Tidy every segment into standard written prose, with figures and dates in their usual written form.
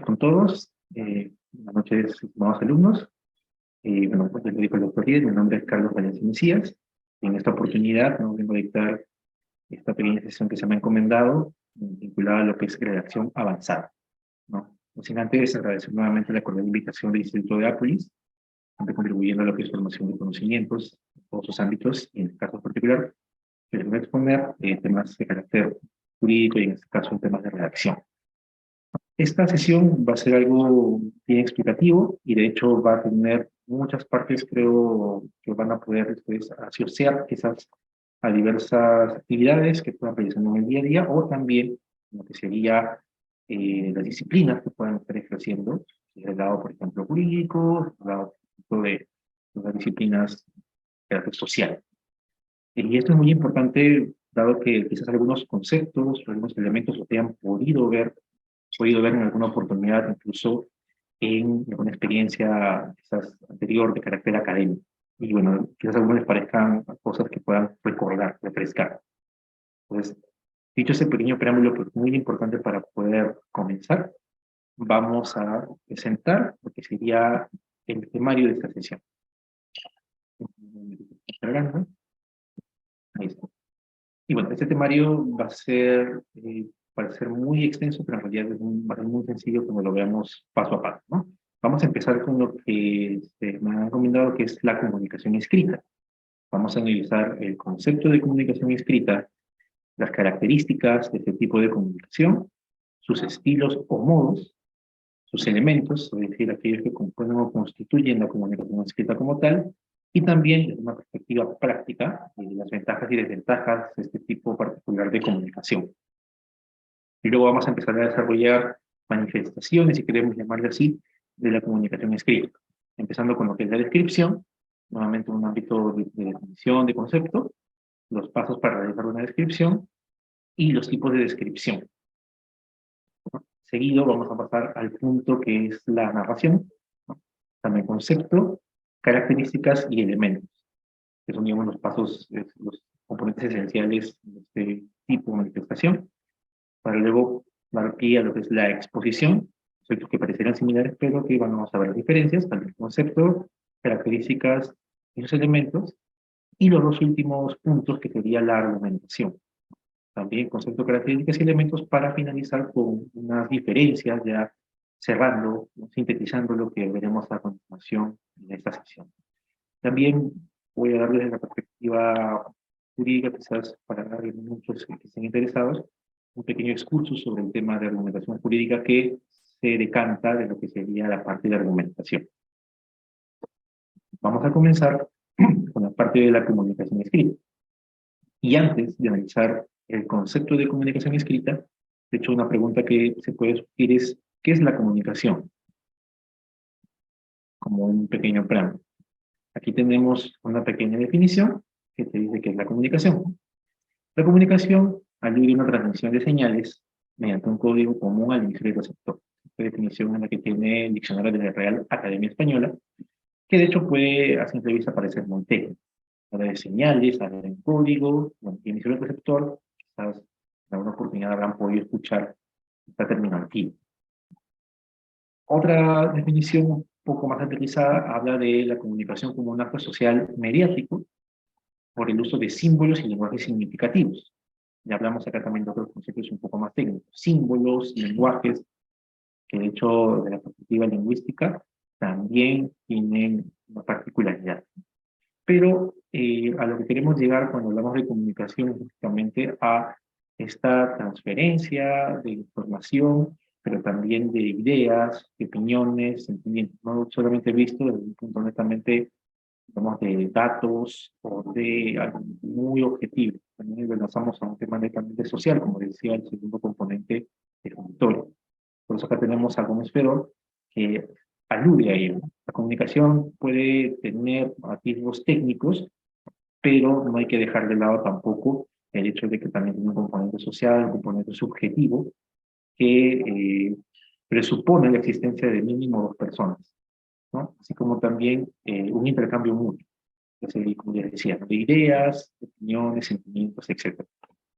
con todos. Buenas noches, estimados alumnos. Bueno, pues les digo el doctor Díaz, mi nombre es Carlos Valencia Mesías. En esta oportunidad vengo a dictar esta pequeña sesión que se me ha encomendado, vinculada a lo que es redacción avanzada, ¿no? No sin antes agradecer nuevamente la cordial invitación del Instituto de Apolis, siempre contribuyendo a lo que es formación de conocimientos en todos sus ámbitos, y en este caso particular, que les voy a exponer temas de carácter jurídico y en este caso temas de redacción. Esta sesión va a ser algo bien explicativo y de hecho va a tener muchas partes, creo, que van a poder después asociar quizás a diversas actividades que puedan realizar en el día a día o también lo que sería las disciplinas que puedan estar ejerciendo, del lado, por ejemplo, jurídico, del lado, por ejemplo, de las disciplinas de carácter social. Y esto es muy importante, dado que quizás algunos conceptos, algunos elementos lo hayan podido ver en alguna oportunidad, incluso en alguna experiencia quizás anterior de carácter académico. Y bueno, quizás a algunos les parezcan cosas que puedan recordar, refrescar. Entonces, dicho ese pequeño preámbulo, que es muy importante para poder comenzar, vamos a presentar lo que sería el temario de esta sesión. Ahí está. Y bueno, este temario va a ser, parecer muy extenso, pero en realidad va a ser muy sencillo como lo veamos paso a paso, ¿no? Vamos a empezar con lo que me han recomendado, que es la comunicación escrita. Vamos a analizar el concepto de comunicación escrita, las características de este tipo de comunicación, sus estilos o modos, sus elementos, es decir, aquellos que componen o constituyen la comunicación escrita como tal, y también desde una perspectiva práctica, las ventajas y desventajas de este tipo particular de comunicación. Y luego vamos a empezar a desarrollar manifestaciones, si queremos llamarle así, de la comunicación escrita, empezando con lo que es la descripción, nuevamente un ámbito de definición de concepto, los pasos para realizar una descripción y los tipos de descripción. Seguido vamos a pasar al punto que es la narración, ¿no? También concepto, características y elementos, que son, digamos, los pasos, los componentes esenciales de este tipo de manifestación, para luego dar pie a lo que es la exposición, conceptos que parecerán similares, pero que vamos a ver las diferencias, tanto el concepto, características y los elementos, y los dos últimos puntos, que sería la argumentación. También concepto, características y elementos para finalizar con unas diferencias, ya cerrando, sintetizando lo que veremos a continuación en esta sesión. También voy a darles la perspectiva jurídica, quizás para muchos que estén interesados, un pequeño excursus sobre el tema de argumentación jurídica que se decanta de lo que sería la parte de argumentación. Vamos a comenzar con la parte de la comunicación escrita. Y antes de analizar el concepto de comunicación escrita, de hecho, una pregunta que se puede surgir es, ¿qué es la comunicación? Como un pequeño preámbulo. Aquí tenemos una pequeña definición que te dice qué es la comunicación. La comunicación alude a una transmisión de señales mediante un código común al inicio del receptor. Esta definición es la que tiene el diccionario de la Real Academia Española, que de hecho puede a simple vista parecer muy técnico. Habla de señales, habla de un código, bueno, el inicio del receptor, quizás en alguna oportunidad habrán podido escuchar esta terminología. Otra definición un poco más aterrizada habla de la comunicación como un acto social mediático por el uso de símbolos y lenguajes significativos. Ya hablamos acá también de otros conceptos un poco más técnicos, símbolos, lenguajes, que de hecho, de la perspectiva lingüística, también tienen una particularidad. Pero a lo que queremos llegar cuando hablamos de comunicación es justamente a esta transferencia de información, pero también de ideas, de opiniones, sentimientos, no solamente visto desde un punto netamente, digamos, de datos o de algo muy objetivo. También lo lanzamos a un tema netamente social, como decía el segundo componente del auditorio. Por eso acá tenemos algo esfero que alude a ello. La comunicación puede tener atisbos técnicos, pero no hay que dejar de lado tampoco el hecho de que también tiene un componente social, un componente subjetivo, que presupone la existencia de mínimo dos personas, ¿no? Así como también un intercambio mutuo, como les decía, de ideas, de opiniones, sentimientos, etc.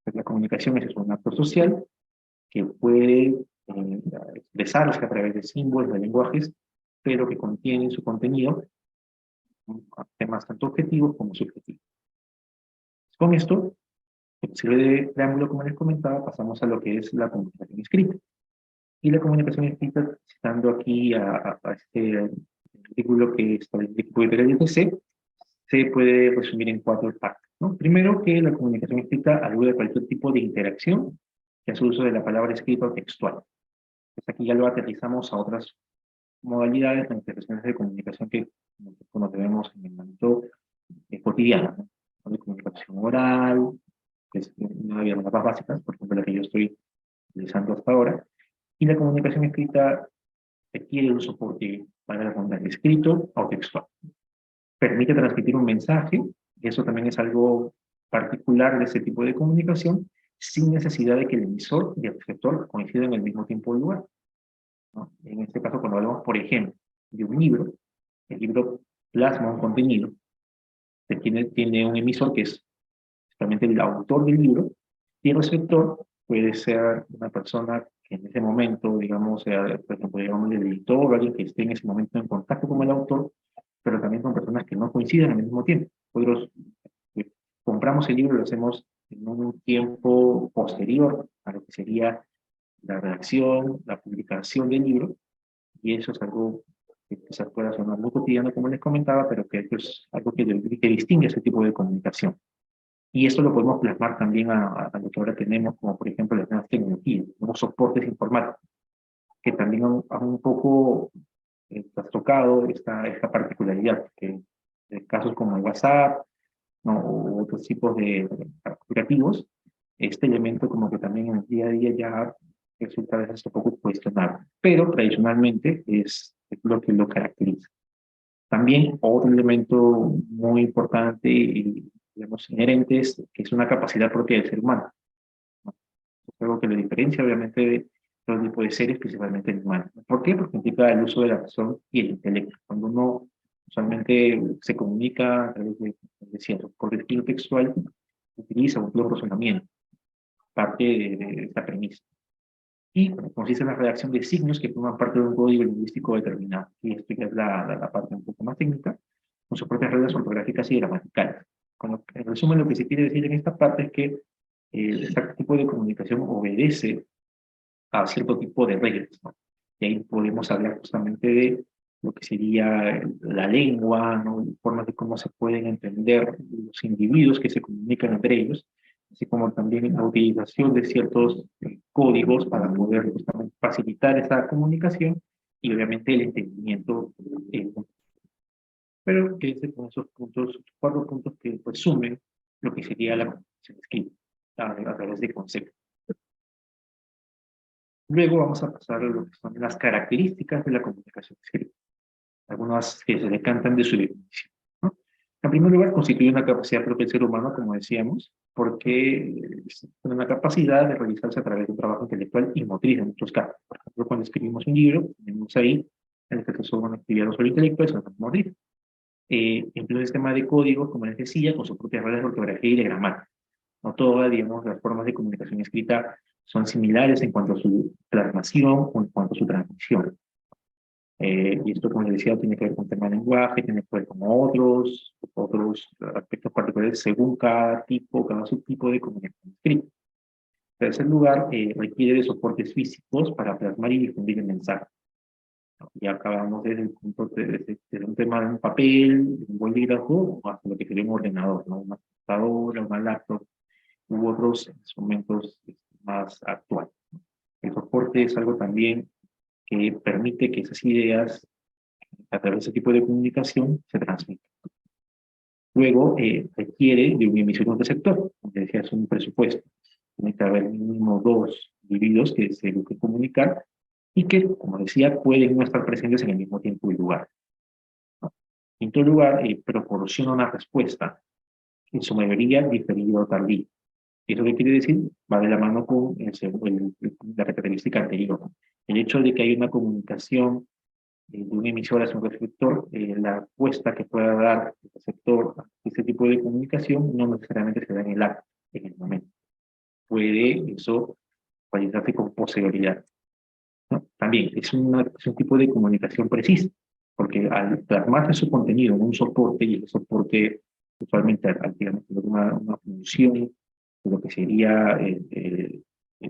Pues la comunicación es un acto social que puede expresarse a través de símbolos, de lenguajes, pero que contiene en su contenido temas tanto objetivos como subjetivos. Con esto, que sirve de preámbulo, como les comentaba, pasamos a lo que es la comunicación escrita. Y la comunicación escrita, citando aquí a este artículo que establece el IPC, se puede resumir en 4 partes, ¿no? Primero, que la comunicación escrita alude a cualquier tipo de interacción que hace uso de la palabra escrita o textual. Pues aquí ya lo aterrizamos a otras modalidades, manifestaciones de comunicación que como tenemos en el ámbito cotidiano, ¿no? De comunicación oral, que es una de las más básicas, por ejemplo, la que yo estoy utilizando hasta ahora, y la comunicación escrita requiere un soporte para la comunicación escrito o textual. Permite transmitir un mensaje, y eso también es algo particular de ese tipo de comunicación, sin necesidad de que el emisor y el receptor coincidan en el mismo tiempo y lugar, ¿no? En este caso, cuando hablamos, por ejemplo, de un libro, el libro plasma un contenido, que tiene un emisor que es justamente el autor del libro, y el receptor puede ser una persona que en ese momento, digamos, sea, por ejemplo, digamos, el editor o alguien que esté en ese momento en contacto con el autor, pero también con personas que no coinciden al mismo tiempo. Nosotros compramos el libro y lo hacemos en un tiempo posterior a lo que sería la redacción, la publicación del libro, y eso es algo que quizás pueda sonar muy cotidiano, como les comentaba, pero que es algo que distingue ese tipo de comunicación. Y esto lo podemos plasmar también a lo que ahora tenemos, como por ejemplo las nuevas tecnologías, nuevos soportes informáticos, que también han un poco trastocado esta particularidad, que en casos como el WhatsApp, ¿no? O otros tipos de aplicativos, este elemento como que también en el día a día ya resulta a veces un poco cuestionable, pero tradicionalmente es lo que lo caracteriza. También otro elemento muy importante y digamos inherente es que es una capacidad propia del ser humano, ¿no? Es algo que lo diferencia obviamente de todo tipo de seres, principalmente el humano. ¿Por qué? Porque implica el uso de la razón y el intelecto. Cuando uno usualmente se comunica a través de cierto por estilo textual, utiliza un pleno razonamiento, parte de esta premisa. Y consiste en la redacción de signos que forman parte de un código lingüístico determinado. Y esto ya es la parte un poco más técnica, con sus propias reglas ortográficas y gramaticales. En resumen, lo que se quiere decir en esta parte es que este tipo de comunicación obedece a cierto tipo de reglas, ¿no? Y ahí podemos hablar justamente de lo que sería la lengua, ¿no? Formas de cómo se pueden entender los individuos que se comunican entre ellos, así como también la utilización de ciertos códigos para poder justamente facilitar esa comunicación y obviamente el entendimiento. Pero que es con esos puntos, 4 puntos que resumen lo que sería la comunicación escrita a través de conceptos. Luego vamos a pasar a lo que son las características de la comunicación escrita, algunas que se decantan de su definición, ¿no? En primer lugar, constituye una capacidad propia del ser humano, como decíamos, porque es una capacidad de realizarse a través de un trabajo intelectual y motriz en muchos casos. Por ejemplo, cuando escribimos un libro, tenemos ahí, en este caso, una actividad no solo intelectual, sino también motriz. Emplea un sistema de códigos, como les decía, con sus propias reglas de ortografía y de gramática. No todas, digamos, las formas de comunicación escrita son similares en cuanto a su plasmación o en cuanto a su transmisión. Y esto, como les decía, tiene que ver con tema de lenguaje, tiene que ver con otros aspectos particulares según cada tipo, cada subtipo de comunicación escrita. En tercer lugar, requiere de soportes físicos para plasmar y difundir el mensaje. Ya acabamos desde el punto de un tema de un papel, de un bolígrafo, hasta lo que sería un ordenador, ¿no? Una computadora, una laptop, u otros instrumentos más actuales. El soporte es algo también que permite que esas ideas, a través de ese tipo de comunicación, se transmitan. Luego, requiere de un emisor y un receptor, como decía, es un presupuesto. Tiene que haber mínimo 2 individuos que se busquen comunicar y que, como decía, pueden no estar presentes en el mismo tiempo y lugar, ¿no? En quinto lugar, proporciona una respuesta, en su mayoría diferida o tardía. ¿Eso qué quiere decir? Va de la mano con la característica anterior. El hecho de que hay una comunicación de un emisor hacia un receptor, la respuesta que pueda dar el receptor a este tipo de comunicación no necesariamente se da en el acto, en el momento. Puede eso realizarse con posterioridad. ¿no? También es un tipo de comunicación precisa, porque al plasmarse su contenido en un soporte, y el soporte usualmente digamos, tener una función de lo que sería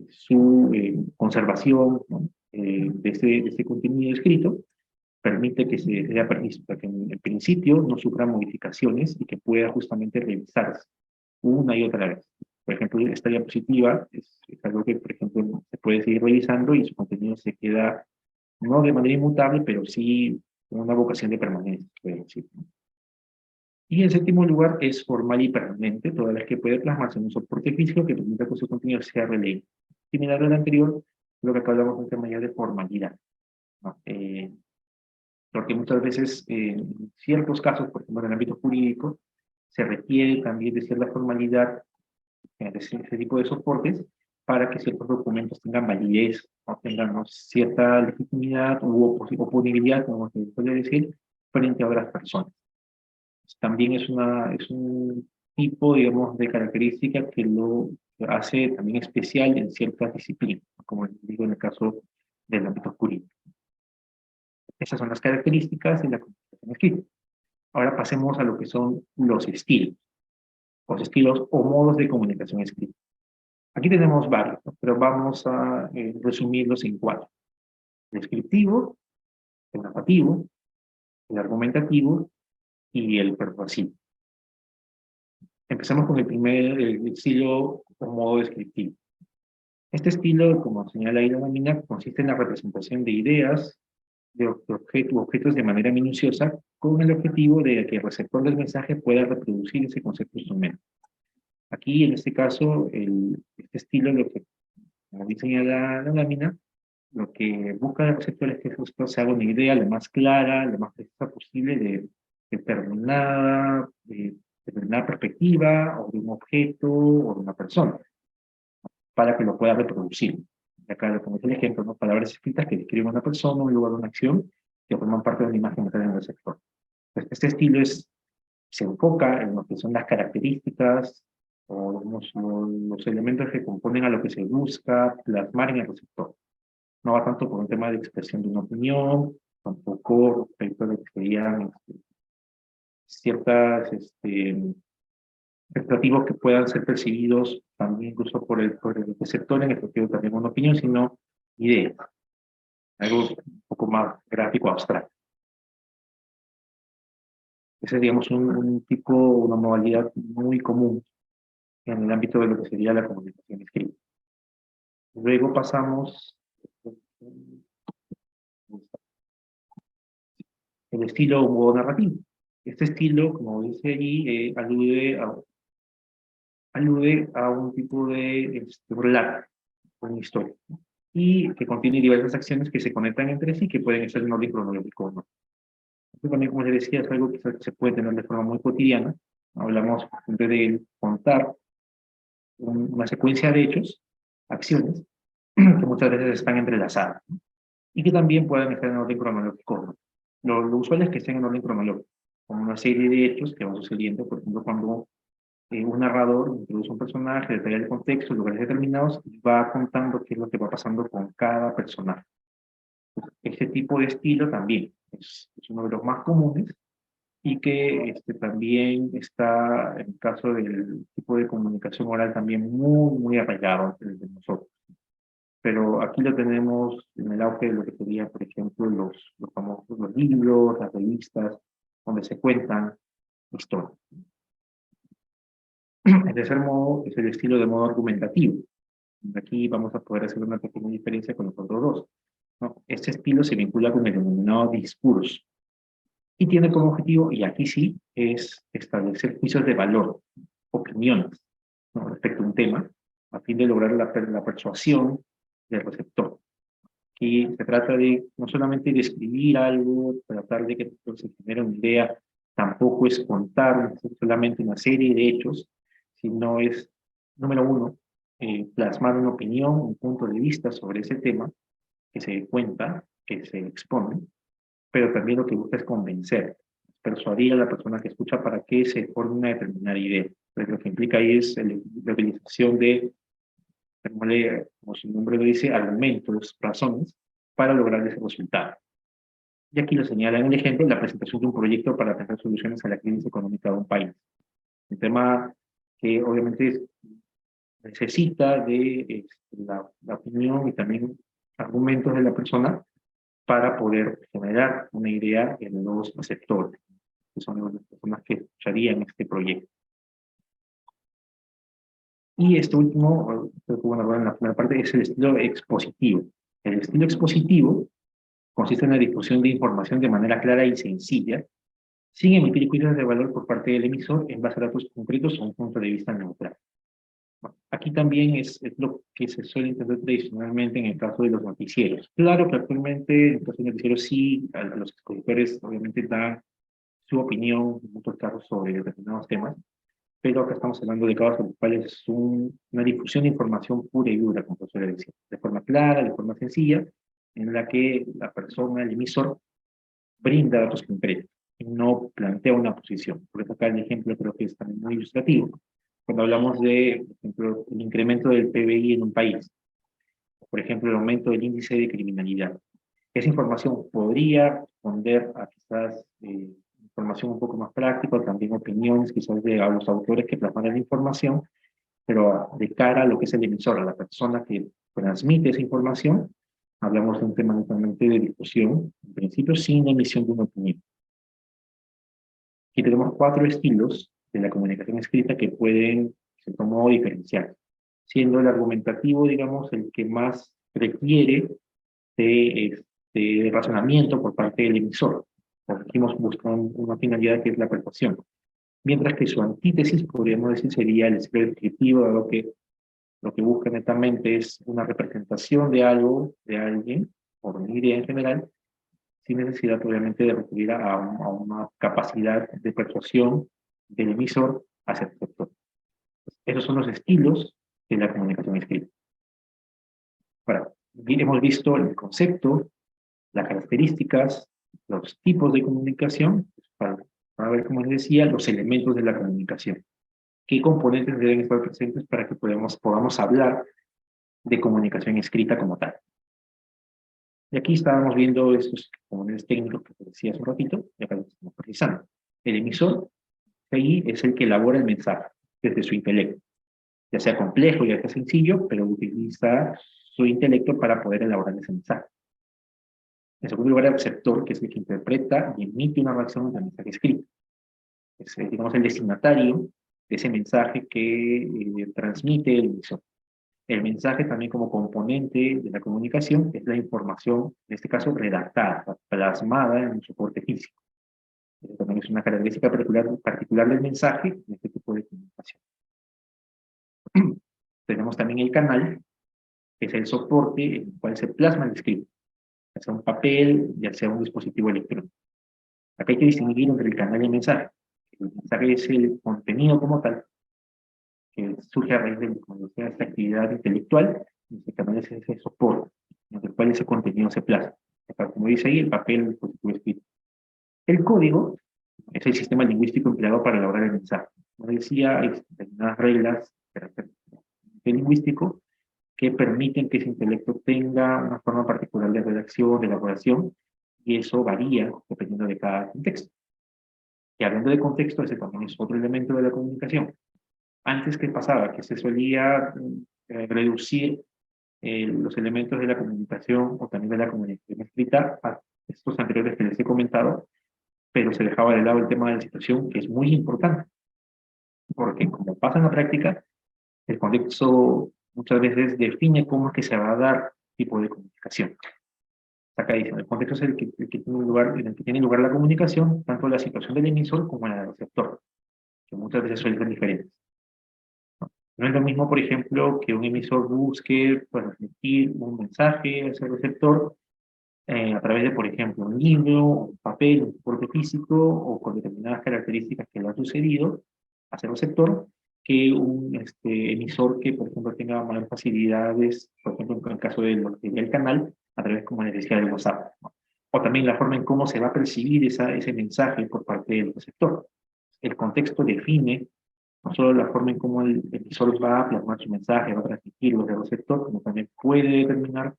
su conservación, ¿no? De este contenido escrito, permite que se dé permiso para que en principio no sufra modificaciones y que pueda justamente revisarse una y otra vez. Por ejemplo, esta diapositiva es algo que, por ejemplo, se puede seguir revisando y su contenido se queda, no de manera inmutable, pero sí con una vocación de permanencia, se puede decir, ¿no? Y en séptimo lugar es formal y permanente, toda vez que puede plasmarse en un soporte físico que permita que su contenido sea releíble. Similar al anterior, lo que acá hablamos de un tema ya de formalidad, ¿no? Porque muchas veces, en ciertos casos, por ejemplo, en el ámbito jurídico, se requiere también de cierta formalidad de ese tipo de soportes para que ciertos documentos tengan validez o tengan, ¿no?, cierta legitimidad u oponibilidad, como se puede decir, frente a otras personas. También es un tipo, digamos, de característica que lo hace también especial en ciertas disciplinas, como digo en el caso del ámbito jurídico. Esas son las características de la comunicación escrita. Ahora pasemos a lo que son los estilos o modos de comunicación escrita. Aquí tenemos varios, ¿no?, pero vamos a resumirlos en cuatro: el descriptivo, el narrativo, el argumentativo y el persuasivo. Empezamos con el primer estilo o modo descriptivo. Este estilo, como señala ahí la nómina, consiste en la representación de ideas, de objetos de manera minuciosa, con el objetivo de que el receptor del mensaje pueda reproducir ese concepto instrumento. Aquí, en este caso, este estilo, lo que, como dice la lámina, lo que busca el receptor es que justo se haga una idea lo más clara, lo más precisa posible de determinada perspectiva, o de un objeto, o de una persona, para que lo pueda reproducir. Y acá, como es el ejemplo, ¿no?, palabras escritas que describen una persona, un lugar, una acción, que forman parte de una imagen que está en el receptor. Pues este estilo se enfoca en lo que son las características o los elementos que componen a lo que se busca plasmar en el receptor. No va tanto por un tema de expresión de una opinión, tampoco respecto a lo que serían ciertas expectativos que puedan ser percibidos también incluso por el receptor, en el sentido también una opinión, sino ideas, algo un poco más gráfico, abstracto. Ese es, digamos, un tipo, una modalidad muy común en el ámbito de lo que sería la comunicación escrita. Luego pasamos el estilo o modo narrativo. Este estilo, como dice allí, alude a un tipo de relato, una historia, ¿no?, y que contiene diversas acciones que se conectan entre sí, que pueden estar en orden cronológico, ¿no? Esto también, como les decía, es algo que se puede tener de forma muy cotidiana. Hablamos de contar una secuencia de hechos, acciones, que muchas veces están entrelazadas, ¿no?, y que también pueden estar en orden cronológico, ¿no? Lo usual es que estén en orden cronológico, como una serie de hechos que van sucediendo, por ejemplo, cuando un narrador introduce un personaje, detalla el contexto, lugares determinados, y va contando qué es lo que va pasando con cada personaje. Este tipo de estilo también es uno de los más comunes y que también está, en el caso del tipo de comunicación oral, también muy arraigado entre nosotros. Pero aquí lo tenemos en el auge de lo que sería, por ejemplo, los famosos los libros, las revistas, donde se cuentan historias. El tercer modo es el estilo de modo argumentativo. Aquí vamos a poder hacer una pequeña diferencia con los otros dos, ¿no? Este estilo se vincula con el denominado discurso y tiene como objetivo, y aquí sí, es establecer juicios de valor, opiniones, ¿no?, respecto a un tema, a fin de lograr la persuasión del receptor. Aquí se trata de no solamente de escribir algo, tratar de que se genere una idea, tampoco es contar solamente una serie de hechos, sino es, número uno, plasmar una opinión, un punto de vista sobre ese tema, que se cuenta, que se expone, pero también lo que busca es convencer, persuadir a la persona que escucha para que se forme una determinada idea. Entonces, lo que implica ahí es la utilización de, como su nombre lo dice, argumentos, razones, para lograr ese resultado. Y aquí lo señala en el ejemplo, la presentación de un proyecto para tener soluciones a la crisis económica de un país. Un tema que obviamente necesita de la opinión y también argumentos de la persona para poder generar una idea en los receptores, que son las personas que escucharían este proyecto. Y este último, creo que bueno, en la primera parte, es el estilo expositivo. El estilo expositivo consiste en la difusión de información de manera clara y sencilla, sin emitir juicios de valor por parte del emisor en base a datos concretos o un punto de vista neutral. Bueno, aquí también es lo que se suele entender tradicionalmente en el caso de los noticieros. Claro que actualmente en el caso de noticieros sí, a los expositores obviamente dan su opinión en muchos casos sobre determinados temas, pero acá estamos hablando de casos en los cuales es una difusión de información pura y dura, como se suele decir, de forma clara, de forma sencilla, en la que la persona, el emisor, brinda datos concretos y no plantea una posición. Por eso acá el ejemplo creo que es también muy ilustrativo. Cuando hablamos de, por ejemplo, el incremento del PBI en un país, por ejemplo, el aumento del índice de criminalidad. Esa información podría responder a quizás información un poco más práctica, también opiniones quizás de a los autores que plasman la información, pero de cara a lo que es el emisor, a la persona que transmite esa información, hablamos de un tema netamente de discusión, en principio sin emisión de una opinión. Aquí tenemos 4 estilos de la comunicación escrita que pueden, de cierto modo, diferenciar, siendo el argumentativo, digamos, el que más requiere de razonamiento por parte del emisor. Como dijimos, buscan una finalidad que es la persuasión. Mientras que su antítesis, podríamos decir, sería el estilo descriptivo, dado que lo que busca netamente es una representación de algo, de alguien, o de una idea en general, sin necesidad, obviamente, de recurrir a una capacidad de persuasión del emisor hacia el receptor. Esos son los estilos de la comunicación escrita. Ahora, hemos visto el concepto, las características, los tipos de comunicación, para ver, como les decía, los elementos de la comunicación. ¿Qué componentes deben estar presentes para que podamos hablar de comunicación escrita como tal? Y aquí estábamos viendo estos componentes técnicos que te decía hace un ratito, y acá los estamos precisando. El emisor, ahí es el que elabora el mensaje desde su intelecto, ya sea complejo, ya sea sencillo, pero utiliza su intelecto para poder elaborar ese mensaje. En segundo lugar, el receptor, que es el que interpreta y emite una reacción al mensaje escrito. Es, digamos, el destinatario de ese mensaje que transmite el emisor. El mensaje también como componente de la comunicación es la información, en este caso redactada, plasmada en un soporte físico. Eso también es una característica particular del mensaje en este tipo de comunicación. Tenemos también el canal, que es el soporte en el cual se plasma el escrito, ya sea un papel, ya sea un dispositivo electrónico. Acá hay que distinguir entre el canal y el mensaje. El mensaje es el contenido como tal, que surge a raíz de esta actividad intelectual, y el canal es ese soporte, en el cual ese contenido se plasma. Como dice ahí, el papel, el dispositivo escrito. El código es el sistema lingüístico empleado para elaborar el mensaje. Como decía, hay determinadas reglas de carácter lingüístico que permiten que ese intelecto tenga una forma particular de redacción, de elaboración, y eso varía dependiendo de cada contexto. Y hablando de contexto, ese también es otro elemento de la comunicación. Antes, ¿qué pasaba? Que se solía reducir los elementos de la comunicación o también de la comunicación escrita a estos anteriores que les he comentado, pero se dejaba de lado el tema de la situación, que es muy importante, porque como pasa en la práctica, el contexto muchas veces define cómo es que se va a dar tipo de comunicación. Acá dice, el contexto es el que tiene lugar, en el que tiene lugar la comunicación, tanto la situación del emisor como la del receptor, que muchas veces suelen ser diferentes. No es lo mismo, por ejemplo, que un emisor busque transmitir un mensaje a ese receptor a través de, por ejemplo, un libro, un papel, un soporte físico o con determinadas características que le ha sucedido a ese receptor, que un emisor que, por ejemplo, tenga mayores facilidades, por ejemplo, en el caso del canal, a través, como les decía, del WhatsApp, ¿no? O también la forma en cómo se va a percibir ese mensaje por parte del receptor. El contexto define no solo la forma en cómo el emisor va a plasmar su mensaje, va a transmitirlo del receptor, como también puede determinar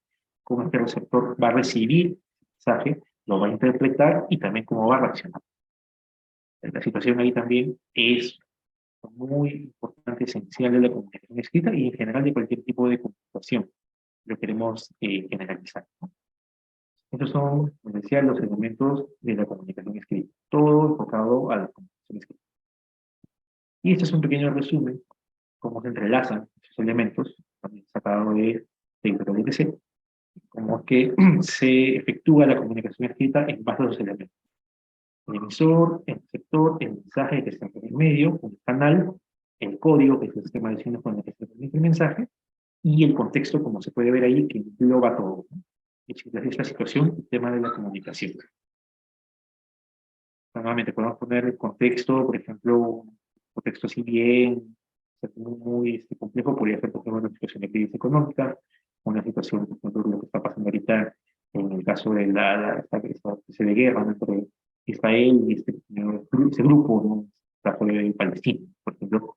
cómo este receptor va a recibir el mensaje, lo va a interpretar y también cómo va a reaccionar. La situación ahí también es muy importante, esencial de la comunicación escrita y en general de cualquier tipo de comunicación. Lo queremos generalizar, ¿no? Estos son, como decía, los elementos de la comunicación escrita, todo enfocado a la comunicación escrita. Y este es un pequeño resumen, cómo se entrelazan esos elementos, también sacado de Internet ITC, cómo que se efectúa la comunicación escrita en base a los elementos. El emisor, el receptor, el mensaje que está en el medio, el canal, el código, que es el sistema de signos con el que se transmite el mensaje, y el contexto, como se puede ver ahí, que engloba todo, ¿no? Esta situación, el tema de la comunicación. Nuevamente, podemos poner el contexto, por ejemplo, un contexto así bien, muy complejo, podría ser, por ejemplo, una situación de crisis económica, una situación, por ejemplo, lo que está pasando ahorita en el caso de esta especie de guerra, ¿no?, entre Israel y ese grupo, ¿no?, el caso de Palestina, por ejemplo.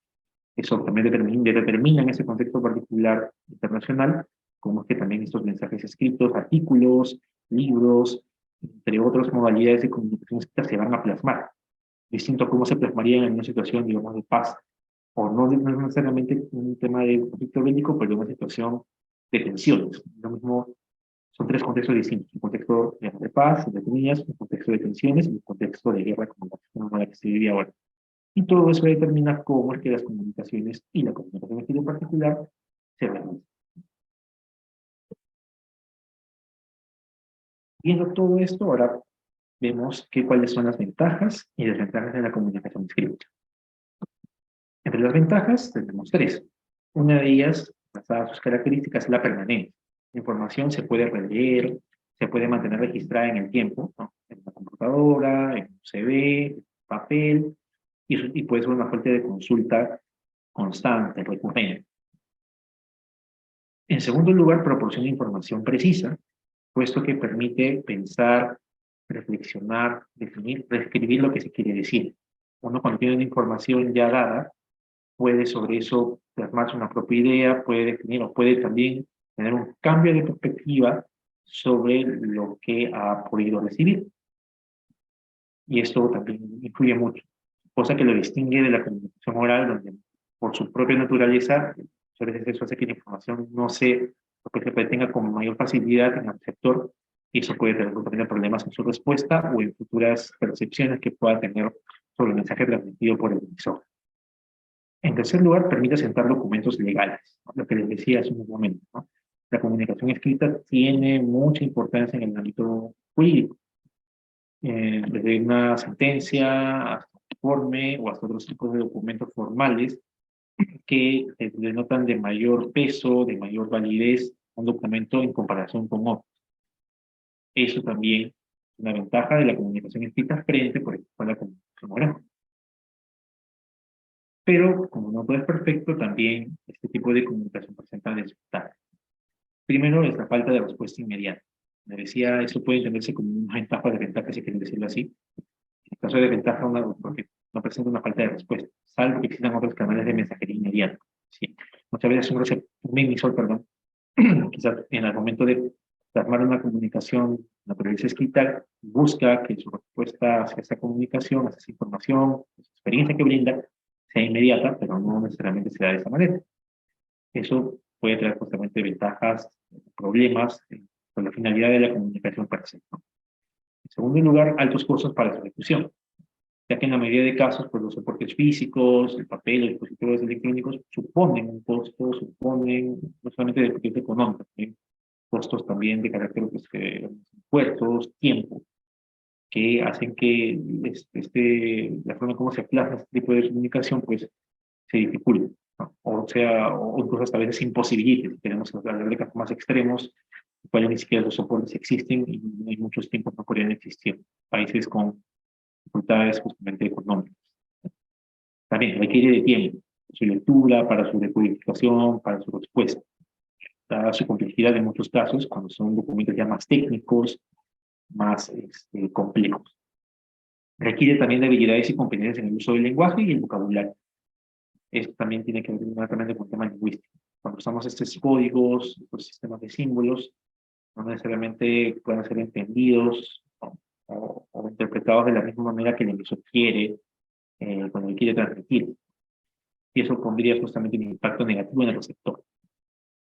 Eso también determina en ese contexto particular internacional, como es que también estos mensajes escritos, artículos, libros, entre otras modalidades de comunicación escrita, se van a plasmar. Distinto a cómo se plasmarían en una situación, digamos, de paz, o no, no necesariamente un tema de conflicto bélico, pero una situación de tensiones. Lo mismo, son tres contextos distintos: un contexto, digamos, de paz, de comillas, un contexto de tensiones y un contexto de guerra como la que se vive ahora. Y todo eso determina cómo es que las comunicaciones y la comunicación escrita en particular se realizan. Viendo todo esto, ahora vemos cuáles son las ventajas y desventajas de la comunicación escrita. Entre las ventajas tenemos tres. Una de ellas, basada en sus características, es la permanencia. La información se puede releer, se puede mantener registrada en el tiempo, ¿no?, en una computadora, en un CD, en papel, y puede ser una fuente de consulta constante, recurrente. En segundo lugar, proporciona información precisa, puesto que permite pensar, reflexionar, definir, reescribir lo que se quiere decir. Uno, cuando tiene una información ya dada, puede sobre eso plasmarse una propia idea, puede definir o puede también tener un cambio de perspectiva sobre lo que ha podido recibir. Y esto también influye mucho, cosa que lo distingue de la comunicación oral, donde por su propia naturaleza, a veces eso hace que la información no se, lo que se pretenga con mayor facilidad en el receptor, y eso puede tener problemas en su respuesta o en futuras percepciones que pueda tener sobre el mensaje transmitido por el emisor. En tercer lugar, permite asentar documentos legales, ¿no?, lo que les decía hace un momento, ¿no? La comunicación escrita tiene mucha importancia en el ámbito jurídico, desde una sentencia hasta un informe o hasta otros tipos de documentos formales que denotan de mayor peso, de mayor validez un documento en comparación con otros. Eso también es una ventaja de la comunicación escrita frente, por ejemplo, a la comunicación oral. Pero, como no todo es perfecto, también este tipo de comunicación presenta desventajas. Primero es la falta de respuesta inmediata. Me decía, eso puede entenderse como una ventaja de ventaja, si quieren decirlo así. En caso de ventaja, porque no presenta una falta de respuesta, salvo que existan otros canales de mensajería inmediata. ¿Sí? Muchas veces un emisor, perdón, quizás en el momento de plasmar una comunicación naturaleza escrita, busca que su respuesta hacia esa comunicación, hacia esa información, esa experiencia que brinda, sea inmediata, pero no necesariamente se da de esa manera. Eso puede traer justamente ventajas, problemas con la finalidad de la comunicación per se, ¿no? En segundo lugar, altos costos para su ejecución, ya que en la mayoría de casos, pues los soportes físicos, el papel, los dispositivos electrónicos suponen un costo, suponen no solamente de tipo económico, también costos también de carácter, pues, esfuerzos, tiempo, que hacen que la forma en cómo se plasma este tipo de comunicación, pues, se dificulte, ¿no? O sea, o incluso hasta a veces imposibilite. Si queremos hablar de casos más extremos, cuales ni siquiera los soportes existen y hay muchos tiempos no podrían existir. Países con dificultades justamente económicas. También requiere de tiempo, su lectura, para su decodificación, para su respuesta. Dada su complejidad en muchos casos, cuando son documentos ya más técnicos, más complejos. Requiere también de habilidades y competencias en el uso del lenguaje y el vocabulario. Esto también tiene que ver directamente con el tema lingüístico. Cuando usamos estos códigos, estos sistemas de símbolos, no necesariamente puedan ser entendidos o interpretados de la misma manera que el emisor quiere, cuando él quiere transmitir. Y eso pondría justamente un impacto negativo en el receptor.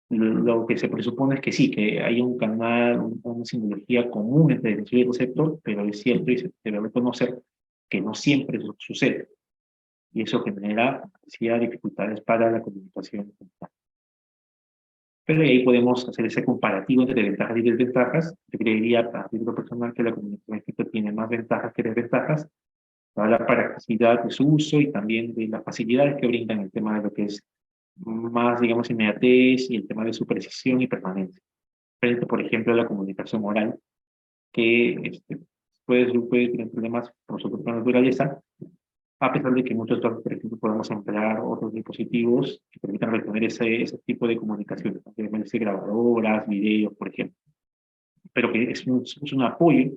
Lo que se presupone es que sí, que hay un canal, una simbología común entre el emisor y el receptor, pero es cierto y se debe reconocer que no siempre eso sucede. Y eso genera, decía, dificultades para la comunicación. Pero ahí podemos hacer ese comparativo entre ventajas y desventajas. Yo creería, a título personal, que la comunicación escrita tiene más ventajas que desventajas, dada la practicidad de su uso y también de las facilidades que brindan el tema de lo que es más, digamos, inmediatez y el tema de su precisión y permanencia. Frente, por ejemplo, a la comunicación oral, que puede tener problemas por su propia naturaleza, a pesar de que muchos casos, por ejemplo, podemos emplear otros dispositivos que permitan retener ese tipo de comunicaciones, ¿no? Grabadoras, videos, por ejemplo, pero que es un apoyo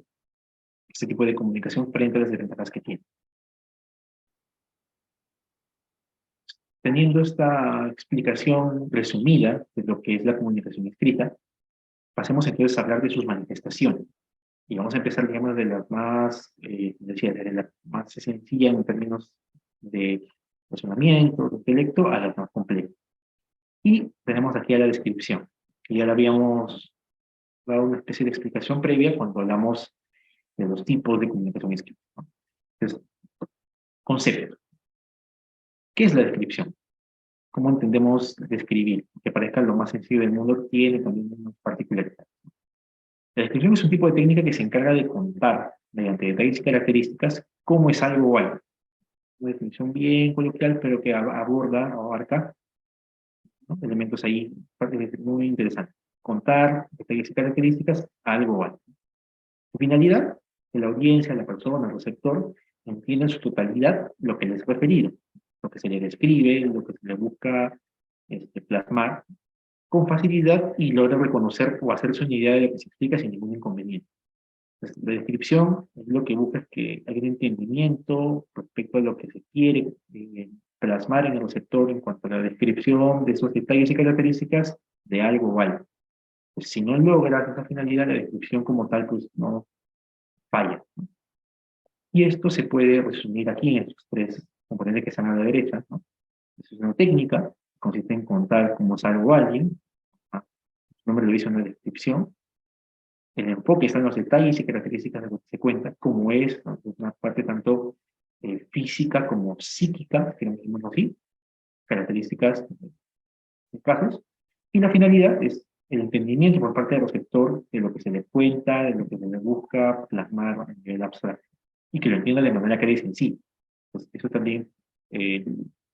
este tipo de comunicación frente a las desventajas que tiene. Teniendo esta explicación resumida de lo que es la comunicación escrita, pasemos entonces a hablar de sus manifestaciones. Y vamos a empezar, digamos, de las más, decía, de la más sencilla en términos de razonamiento, de intelecto, a las más complejas. Y tenemos aquí a la descripción, que ya le habíamos dado una especie de explicación previa cuando hablamos de los tipos de comunicación escrita, ¿no? Entonces, concepto. ¿Qué es la descripción? ¿Cómo entendemos describir? Que parezca lo más sencillo del mundo, tiene también unas particularidades. La descripción es un tipo de técnica que se encarga de contar, mediante detalles y características, cómo es algo o algo. Una definición bien coloquial, pero que aborda o abarca, ¿no?, elementos ahí muy interesantes. Contar detalles y características, algo o algo. Su finalidad, que la audiencia, la persona, el receptor, entienda en su totalidad lo que les es referido, lo que se le describe, lo que se le busca plasmar con facilidad y logra reconocer o hacerse una idea de lo que se explica sin ningún inconveniente. Entonces, la descripción es lo que busca es que haya un entendimiento respecto a lo que se quiere plasmar en el receptor en cuanto a la descripción de esos detalles y características de algo o algo. Pues si no logras esa finalidad, la descripción como tal pues no falla, ¿no? Y esto se puede resumir aquí en estos tres componentes que están a la derecha, ¿no? Es una técnica, consiste en contar cómo es algo o alguien, ¿no? Su nombre lo dice en la descripción. El enfoque está en los detalles y características de lo que se cuenta, como es, ¿no?, una parte tanto física como psíquica, digamos así, características de casos. Y la finalidad es el entendimiento por parte del receptor de lo que se le cuenta, de lo que se le busca plasmar a nivel abstracto, y que lo entienda de manera que es sencilla. Pues eso también, puede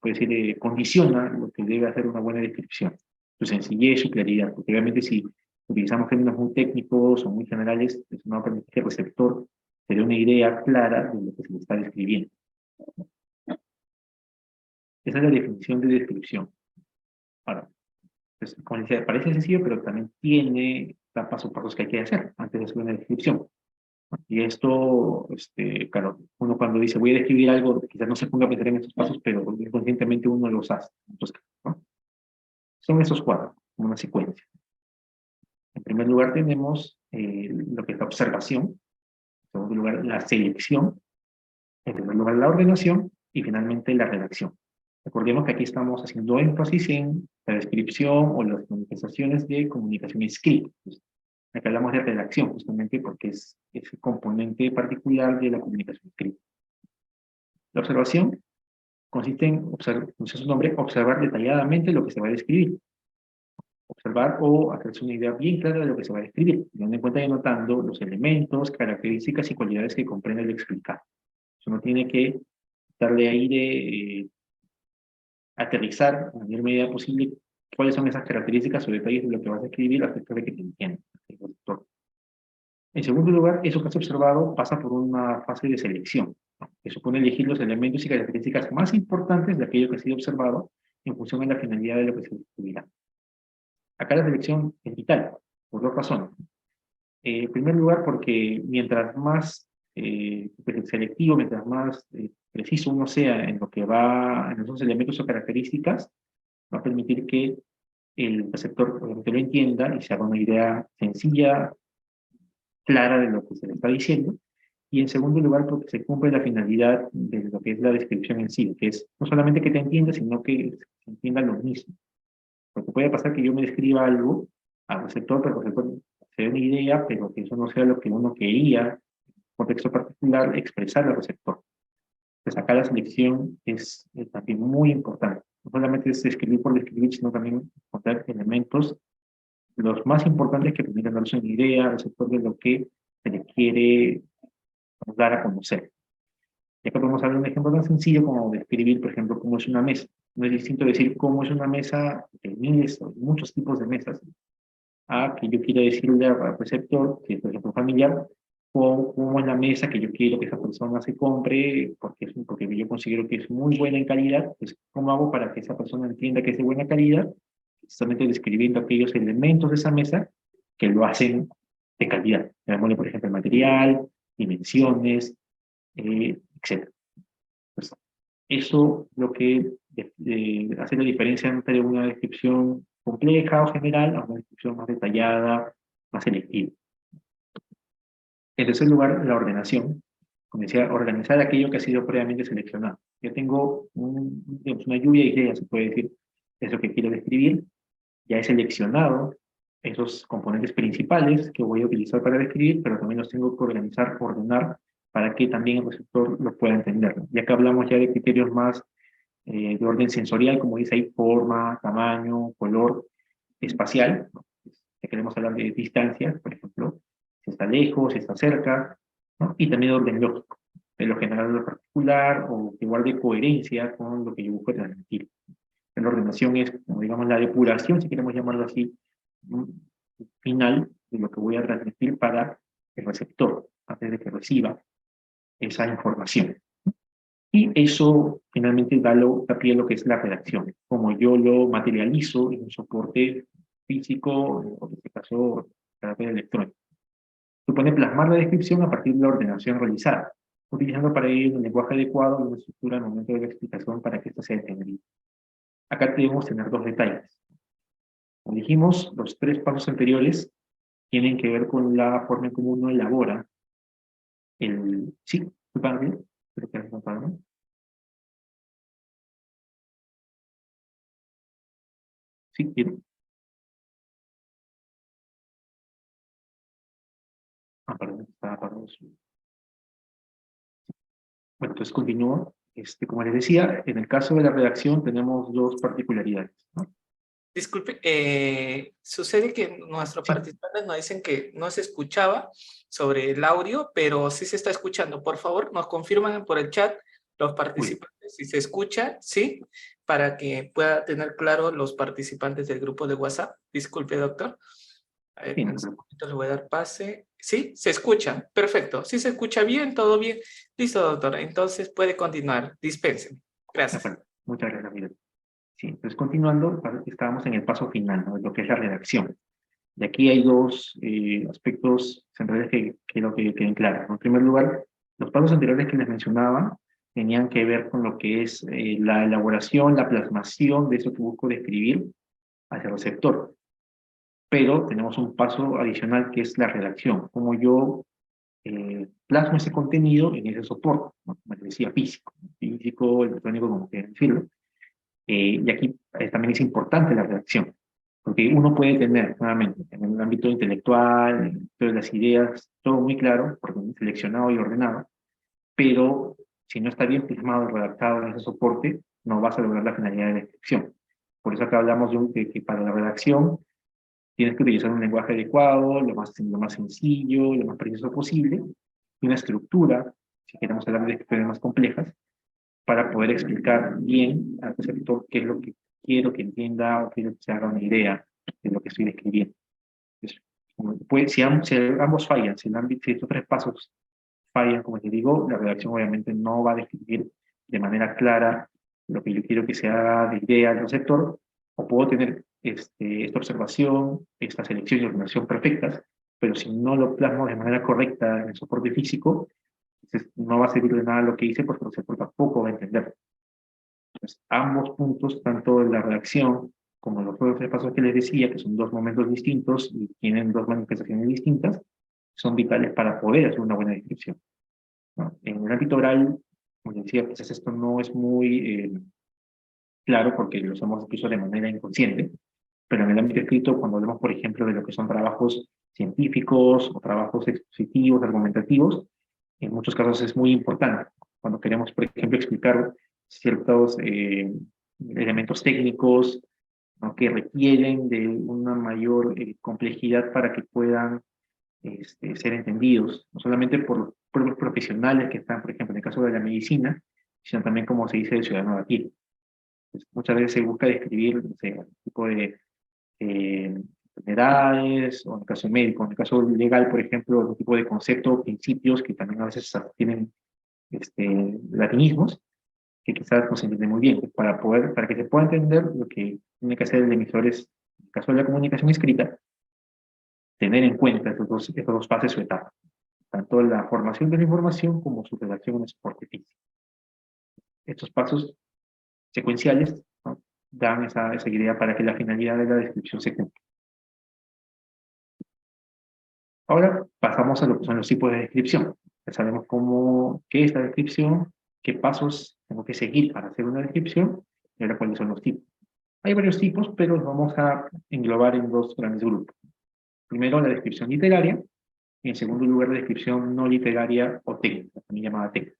decir, condiciona lo que debe hacer una buena descripción, su sencillez, su claridad, porque obviamente si utilizamos términos muy técnicos o muy generales, eso no va a permitir que el receptor se dé una idea clara de lo que se le está describiendo. Esa es la definición de descripción. Ahora, pues, como decía, parece sencillo, pero también tiene pasos o pasos que hay que hacer antes de hacer una descripción. Y esto, claro, uno cuando dice voy a describir algo, quizás no se ponga a pensar en estos pasos, pero inconscientemente uno los hace. Entonces, ¿no? Son esos cuatro, una secuencia. En primer lugar tenemos lo que es la observación, en segundo lugar la selección, en primer lugar la ordenación y finalmente la redacción. Recordemos que aquí estamos haciendo énfasis en la descripción o las manifestaciones de comunicación escrita. Aquí hablamos de redacción justamente porque es el componente particular de la comunicación escrita. La observación consiste en, como dice su nombre, observar detalladamente lo que se va a describir. Observar o hacerse una idea bien clara de lo que se va a describir, teniendo en cuenta y anotando los elementos, características y cualidades que comprende el explicar. Uno tiene que darle ahí de aterrizar a la mayor medida posible cuáles son esas características o detalles de lo que vas a escribir aspecto de que te entiendan. En segundo lugar, eso que has observado pasa por una fase de selección, ¿no?, que supone elegir los elementos y características más importantes de aquello que ha sido observado en función de la finalidad de lo que se descubrirá. Acá la selección es vital, por dos razones. En primer lugar, porque mientras más selectivo, mientras más preciso uno sea en lo que va, en esos elementos o características, va a permitir que el receptor obviamente lo entienda y se haga una idea sencilla, clara de lo que se le está diciendo. Y en segundo lugar, porque se cumple la finalidad de lo que es la descripción en sí, que es no solamente que te entienda, sino que se entienda lo mismo. Porque puede pasar que yo me describa algo al receptor, pero el receptor se dé una idea, pero que eso no sea lo que uno quería, en contexto particular, expresar al receptor. Pues acá la selección es también muy importante. No solamente es escribir por escribir, sino también encontrar elementos, los más importantes que permitan darse una idea al receptor de lo que se le quiere dar a conocer. Y acá podemos hablar de un ejemplo tan sencillo como describir, por ejemplo, cómo es una mesa. No es distinto decir cómo es una mesa, hay miles o muchos tipos de mesas, a que yo quiera decirle al receptor, si es por ejemplo familiar, cómo es la mesa que yo quiero que esa persona se compre, porque yo considero que es muy buena en calidad, pues cómo hago para que esa persona entienda que es de buena calidad, precisamente describiendo aquellos elementos de esa mesa que lo hacen de calidad. Llamémosle, por ejemplo, el material, dimensiones, etc. Pues eso lo que hace la diferencia entre una descripción compleja o general a una descripción más detallada, más selectiva. En tercer lugar, la ordenación. Como decía, organizar aquello que ha sido previamente seleccionado. Yo tengo digamos, una lluvia de ideas, se puede decir, es lo que quiero describir. Ya he seleccionado esos componentes principales que voy a utilizar para describir, pero también los tengo que organizar, ordenar, para que también el receptor lo pueda entender. Ya que hablamos ya de criterios más de orden sensorial, como dice ahí, forma, tamaño, color, espacial, ¿no? Si queremos hablar de distancia, por ejemplo, si está lejos, si está cerca, ¿no? Y también de orden lógico, de lo general a lo particular, o que guarde coherencia con lo que yo busco transmitir. La ordenación es, como digamos, la depuración, si queremos llamarlo así, final de lo que voy a transmitir para el receptor, antes de que reciba esa información. Y eso finalmente da pie a lo que es la redacción, como yo lo materializo en un soporte físico, o en este caso, carácter electrónico. Supone plasmar la descripción a partir de la ordenación realizada, utilizando para ello un lenguaje adecuado y una estructura al momento de la explicación para que esto sea entendido. Acá debemos tener dos detalles. Como dijimos, los tres pasos anteriores tienen que ver con la forma en cómo uno elabora el... Sí, disculpadme, creo que has notado, ¿no? Sí, quiero. Ah, perdón, estaba apagado. Bueno, entonces continúo. Como les decía, en el caso de la redacción tenemos dos particularidades, ¿no? Disculpe, sucede que nuestros Sí, participantes nos dicen que no se escuchaba sobre el audio, pero sí se está escuchando. Por favor, nos confirman por el chat los uy, participantes si se escucha, ¿sí? Para que pueda tener claro los participantes del grupo de WhatsApp. Disculpe, doctor. A ver, sí, no un te preocupes. segundito, le voy a dar pase. Sí, se escucha. Perfecto. Sí se escucha bien, todo bien. Listo, doctor. Entonces puede continuar. Dispensen. De Gracias. acuerdo. Muchas gracias, Miguel. Sí, entonces continuando, estábamos en el paso final, ¿no? De lo que es la redacción. Y aquí hay dos aspectos centrales que quiero que queden claros, ¿no? En primer lugar, los pasos anteriores que les mencionaba tenían que ver con lo que es la elaboración, la plasmación de eso que busco describir hacia el receptor. Pero tenemos un paso adicional que es la redacción, como yo plasmo ese contenido en ese soporte, ¿no? Como les decía, físico, electrónico, como quieran decirlo. Y aquí también es importante la redacción, porque uno puede tener, nuevamente, en el ámbito intelectual, en todas las ideas, todo muy claro, seleccionado y ordenado, pero si no está bien plasmado y redactado en ese soporte, no vas a lograr la finalidad de la descripción. Por eso acá hablamos de que para la redacción tienes que utilizar un lenguaje adecuado, lo más sencillo, lo más preciso posible, y una estructura, si queremos hablar de expresiones más complejas, para poder explicar bien al receptor qué es lo que quiero que entienda o quiero que se haga una idea de lo que estoy describiendo. Entonces, pues, si ambos fallan, si estos tres pasos fallan, como te digo, la redacción obviamente no va a describir de manera clara lo que yo quiero que se haga de idea del receptor, o puedo tener esta observación, esta selección y ordenación perfectas, pero si no lo plasmo de manera correcta en el soporte físico, entonces no va a servir de nada lo que hice porque el receptor tampoco va a entender. Entonces, ambos puntos, tanto la redacción como los otros tres pasos que les decía, que son dos momentos distintos y tienen dos manifestaciones distintas, son vitales para poder hacer una buena descripción, ¿no? En el ámbito oral, como les decía, quizás esto no es muy claro porque lo hacemos incluso de manera inconsciente, pero en el ámbito escrito, cuando hablamos, por ejemplo, de lo que son trabajos científicos o trabajos expositivos, argumentativos, en muchos casos es muy importante. Cuando queremos, por ejemplo, explicar ciertos elementos técnicos, ¿no?, que requieren de una mayor complejidad para que puedan ser entendidos, no solamente por los propios profesionales que están, por ejemplo, en el caso de la medicina, sino también, como se dice, el ciudadano de aquí. Pues, muchas veces se busca describir, no sé, un tipo de enfermedades, o en el caso médico, en el caso legal, por ejemplo, un tipo de conceptos, principios que también a veces tienen latinismos, que quizás no se entiende muy bien. Para que se pueda entender, lo que tiene que hacer el emisor es, en el caso de la comunicación escrita, tener en cuenta estos dos fases o etapas, tanto la formación de la información como su redacción en soporte físico. Estos pasos secuenciales, ¿no?, dan esa idea para que la finalidad de la descripción se cumpla. Ahora pasamos a lo que son los tipos de descripción. Ya sabemos qué es la descripción, qué pasos tengo que seguir para hacer una descripción, y ahora cuáles son los tipos. Hay varios tipos, pero los vamos a englobar en dos grandes grupos. Primero, la descripción literaria, y en segundo lugar, la descripción no literaria o técnica, también llamada técnica.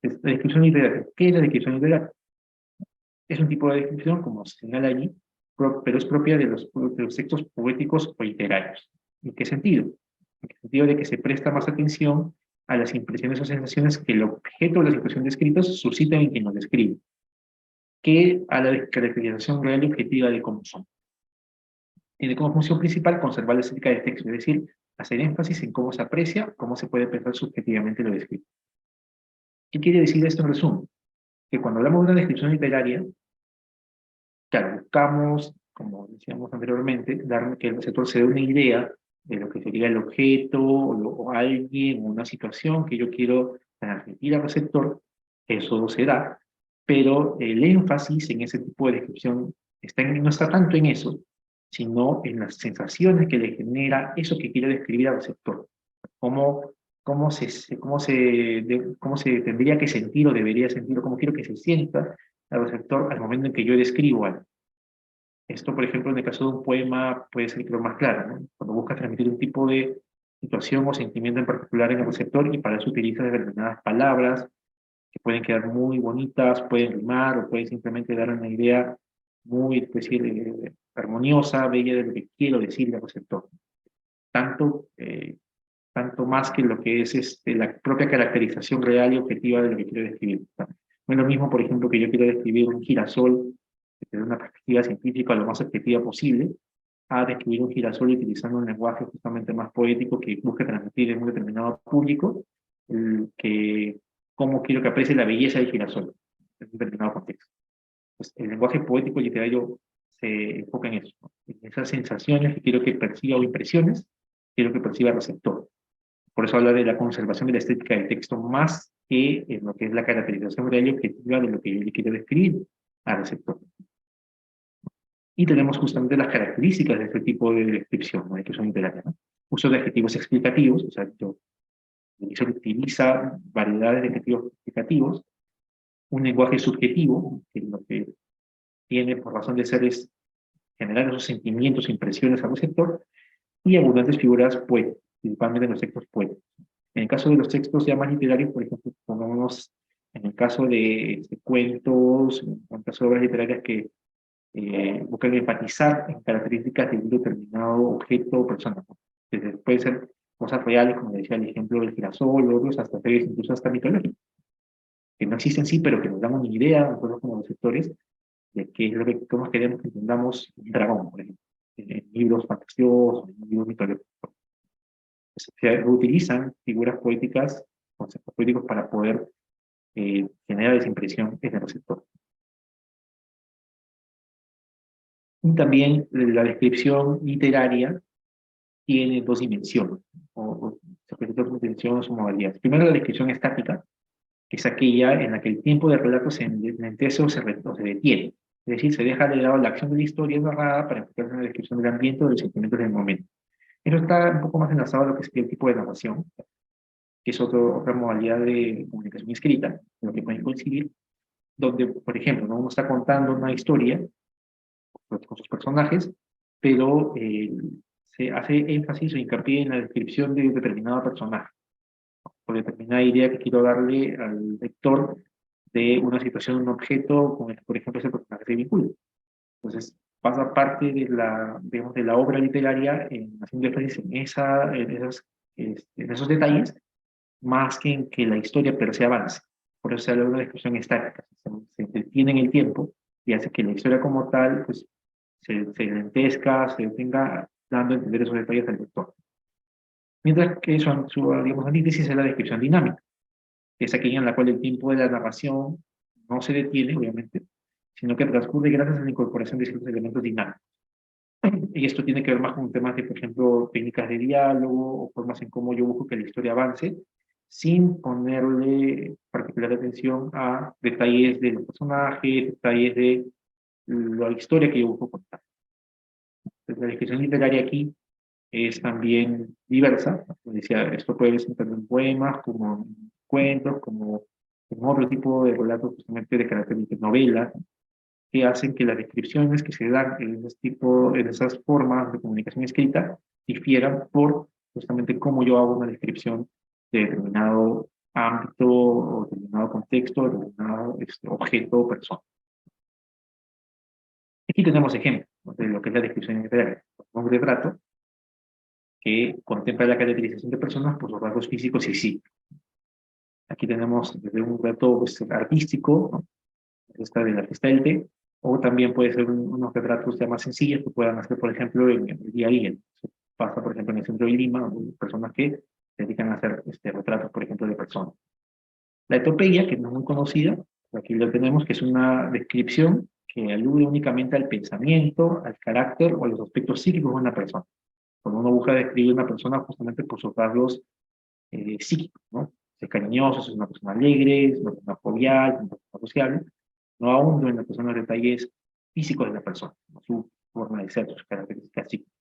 La descripción literaria. ¿Qué es la descripción literaria? Es un tipo de descripción, como se señala allí, pero es propia de los textos poéticos o literarios. ¿En qué sentido? En el sentido de que se presta más atención a las impresiones o sensaciones que el objeto de la situación descrita suscita en quien lo describe, que a la caracterización real y objetiva de cómo son. Tiene como función principal conservar la estética del texto, es decir, hacer énfasis en cómo se aprecia, cómo se puede pensar subjetivamente lo descrito. ¿Qué quiere decir esto en resumen? Que cuando hablamos de una descripción literaria, claro, buscamos, como decíamos anteriormente, dar que el receptor se dé una idea de lo que sería el objeto o alguien o una situación que yo quiero transmitir al receptor. Eso se da, pero el énfasis en ese tipo de descripción no está tanto en eso, sino en las sensaciones que le genera eso que quiero describir al receptor. Cómo, cómo se tendría que sentir o debería sentir, o cómo quiero que se sienta al receptor al momento en que yo describo algo. Esto, por ejemplo, en el caso de un poema puede ser lo más claro, ¿no? Cuando buscas transmitir un tipo de situación o sentimiento en particular en el receptor, y para eso utilizas determinadas palabras que pueden quedar muy bonitas, pueden rimar o pueden simplemente dar una idea muy, pues, armoniosa, bella de lo que quiero decirle al receptor. Tanto más que lo que es la propia caracterización real y objetiva de lo que quiero describir. No es lo mismo, por ejemplo, que yo quiero describir un girasol desde una perspectiva científica lo más objetiva posible, a describir un girasol utilizando un lenguaje justamente más poético que busque transmitir en un determinado público cómo quiero que aprecie la belleza del girasol en un determinado contexto. Pues el lenguaje poético literario se enfoca en eso, ¿no?, en esas sensaciones que quiero que perciba, o impresiones quiero que perciba el receptor. Por eso habla de la conservación de la estética del texto más que en lo que es la caracterización real y objetiva de lo que yo le quiero describir al receptor. Y tenemos justamente las características de este tipo de descripción, ¿no?, de descripción literaria, ¿no? Uso de adjetivos explicativos, o sea, el emisor utiliza variedades de adjetivos explicativos, un lenguaje subjetivo, que lo que tiene por razón de ser es generar esos sentimientos e impresiones al receptor, y abundantes figuras poéticas, principalmente en los textos poéticos. En el caso de los textos ya más literarios, por ejemplo, pongamos en el caso de cuentos, en el caso de obras literarias que buscan enfatizar en características de un determinado objeto o persona. Entonces, puede ser cosas reales, como decía el ejemplo del girasol, otros hasta series incluso hasta mitológicas, que no existen sí, pero que nos dan una idea, nosotros como receptores, de qué es lo que cómo queremos que entendamos un dragón, por ejemplo, en libros fantasiosos, en libros mitológicos. Se utilizan figuras poéticas, conceptos poéticos para poder generar esa impresión en el receptor. Y también la descripción literaria tiene dos dimensiones, o se presenta dos dimensiones o modalidades. Primero, la descripción estática, que es aquella en la que el tiempo del relato se enlentece o se detiene. Es decir, se deja de lado la acción de la historia narrada para enfocarse en la descripción del ambiente o de los sentimientos del momento. Eso está un poco más enlazado a lo que sería el tipo de narración, que es otra modalidad de comunicación escrita, en lo que pueden coincidir, donde, por ejemplo, ¿no? Uno está contando una historia con sus personajes, pero se hace énfasis o hincapié en la descripción de un determinado personaje, o determinada idea que quiero darle al lector de una situación, un objeto con el que, por ejemplo, ese personaje se vincula. Entonces, pasa parte de la, digamos, de la obra literaria en haciendo énfasis en esos detalles, más que en que la historia per se avance. Por eso se habla de una descripción estática, se detiene en el tiempo y hace que la historia como tal pues, se lentezca, se detenga, dando a entender esos detalles al lector. Mientras que digamos, antítesis es la descripción dinámica, que es aquella en la cual el tiempo de la narración no se detiene, obviamente, sino que transcurre gracias a la incorporación de ciertos elementos dinámicos. Y esto tiene que ver más con temas de, por ejemplo, técnicas de diálogo o formas en cómo yo busco que la historia avance, sin ponerle particular atención a detalles de los personajes, detalles de la historia que yo busco contar. Entonces, la descripción literaria aquí es también diversa. Como decía, esto puede ser tanto en poemas, como en cuentos, como en otro tipo de relatos justamente de carácter de novela, que hacen que las descripciones que se dan en esas formas de comunicación escrita difieran por justamente cómo yo hago una descripción de determinado ámbito, o determinado contexto, determinado objeto o persona. Aquí tenemos ejemplos, ¿no?, de lo que es la descripción literaria. Un retrato que contempla la caracterización de personas por sus rasgos físicos y sí. Aquí tenemos desde un retrato pues, artístico, ¿no?, esta del artista del té, o también puede ser unos retratos ya más sencillos que puedan hacer, por ejemplo, en el día a día. Se pasa, por ejemplo, en el centro de Lima, donde hay personas que se dedican a hacer retratos, por ejemplo, de personas. La etopeya, que no es muy conocida, aquí lo tenemos, que es una descripción que alude únicamente al pensamiento, al carácter o a los aspectos psíquicos de una persona. Cuando uno busca describir a una persona justamente por sus rasgos psíquicos, ¿no? Es cariñoso, es una persona alegre, es una persona jovial, una persona sociable, no ahundo en las personas detalles físicos de la persona, ¿no?, su forma de ser, sus características psíquicas.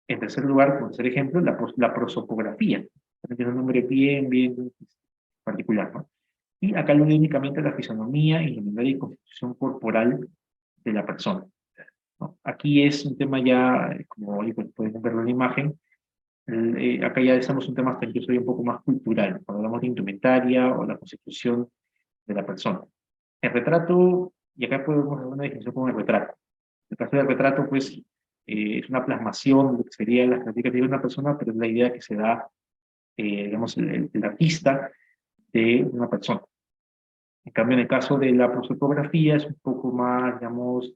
En tercer lugar, por ser ejemplo, la prosopografía. También tiene un nombre bien particular, ¿no? Y acá alude únicamente a la fisonomía y la manera de constitución corporal de la persona, ¿no? Aquí es un tema ya, como ahí pueden verlo en la imagen, acá ya estamos en un tema hasta incluso un poco más cultural, cuando hablamos de indumentaria o la constitución de la persona. El retrato, y acá podemos hacer una definición con el retrato. El caso del retrato, pues, es una plasmación de lo que serían las características de una persona, pero es la idea que se da, digamos, el artista de una persona. En cambio, en el caso de la prosopografía, es un poco más, digamos,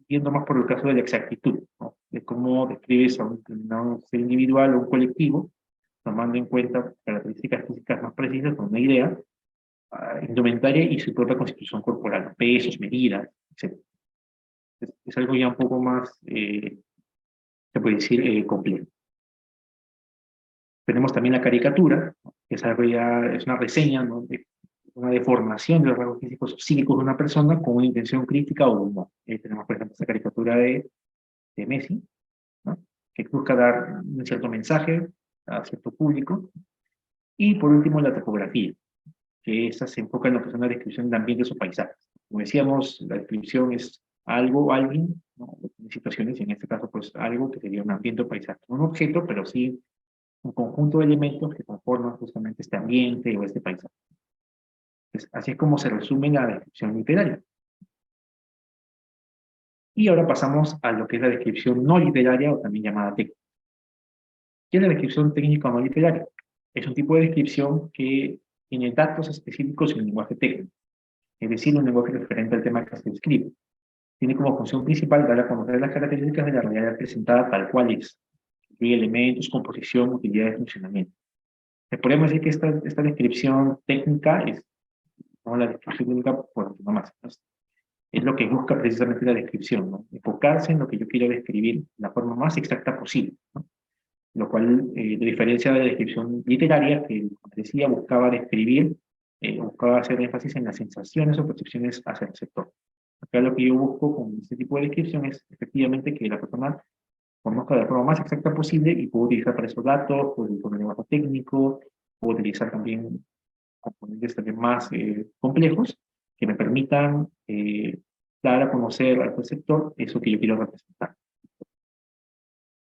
yendo más por el caso de la exactitud, ¿no?, de cómo describes a un ser individual o un colectivo, tomando en cuenta características físicas más precisas, con una idea, indumentaria y su propia constitución corporal, pesos, medidas, etc. Es algo ya un poco más, se puede decir, complejo. Tenemos también la caricatura, ¿no?, que es es una reseña, ¿no?, de una deformación de los rasgos físicos o psíquicos de una persona con una intención crítica o humor. Tenemos, por ejemplo, esta caricatura de Messi, ¿no?, que busca dar un cierto mensaje a cierto público. Y por último, la topografía, que esta se enfoca en lo que es una descripción de ambientes o paisajes. Como decíamos, la descripción es algo, alguien, ¿no?, en situaciones, y en este caso, pues algo que sería un ambiente o paisaje. Un objeto, pero sí un conjunto de elementos que conforman justamente este ambiente o este paisaje. Pues, así es como se resume la descripción literaria. Y ahora pasamos a lo que es la descripción no literaria, o también llamada técnica. ¿Qué es la descripción técnica no literaria? Es un tipo de descripción que tiene datos específicos en un lenguaje técnico, es decir, un lenguaje referente al tema que se describe. Tiene como función principal dar a conocer las características de la realidad presentada tal cual es, incluye elementos, composición, utilidad y funcionamiento. Podríamos decir que esta descripción técnica es, no la descripción técnica por nomás, es lo que busca precisamente la descripción, ¿no?, enfocarse en lo que yo quiero describir de la forma más exacta posible, ¿no?, lo cual, de diferencia de la descripción literaria, que, como decía, buscaba describir, buscaba hacer énfasis en las sensaciones o percepciones hacia el sector. Acá lo que yo busco con este tipo de descripción es efectivamente que la persona conozca de la forma más exacta posible y puedo utilizar para esos datos, puedo utilizar un lenguaje técnico, puedo utilizar también componentes también más complejos que me permitan dar a conocer al sector eso que yo quiero representar.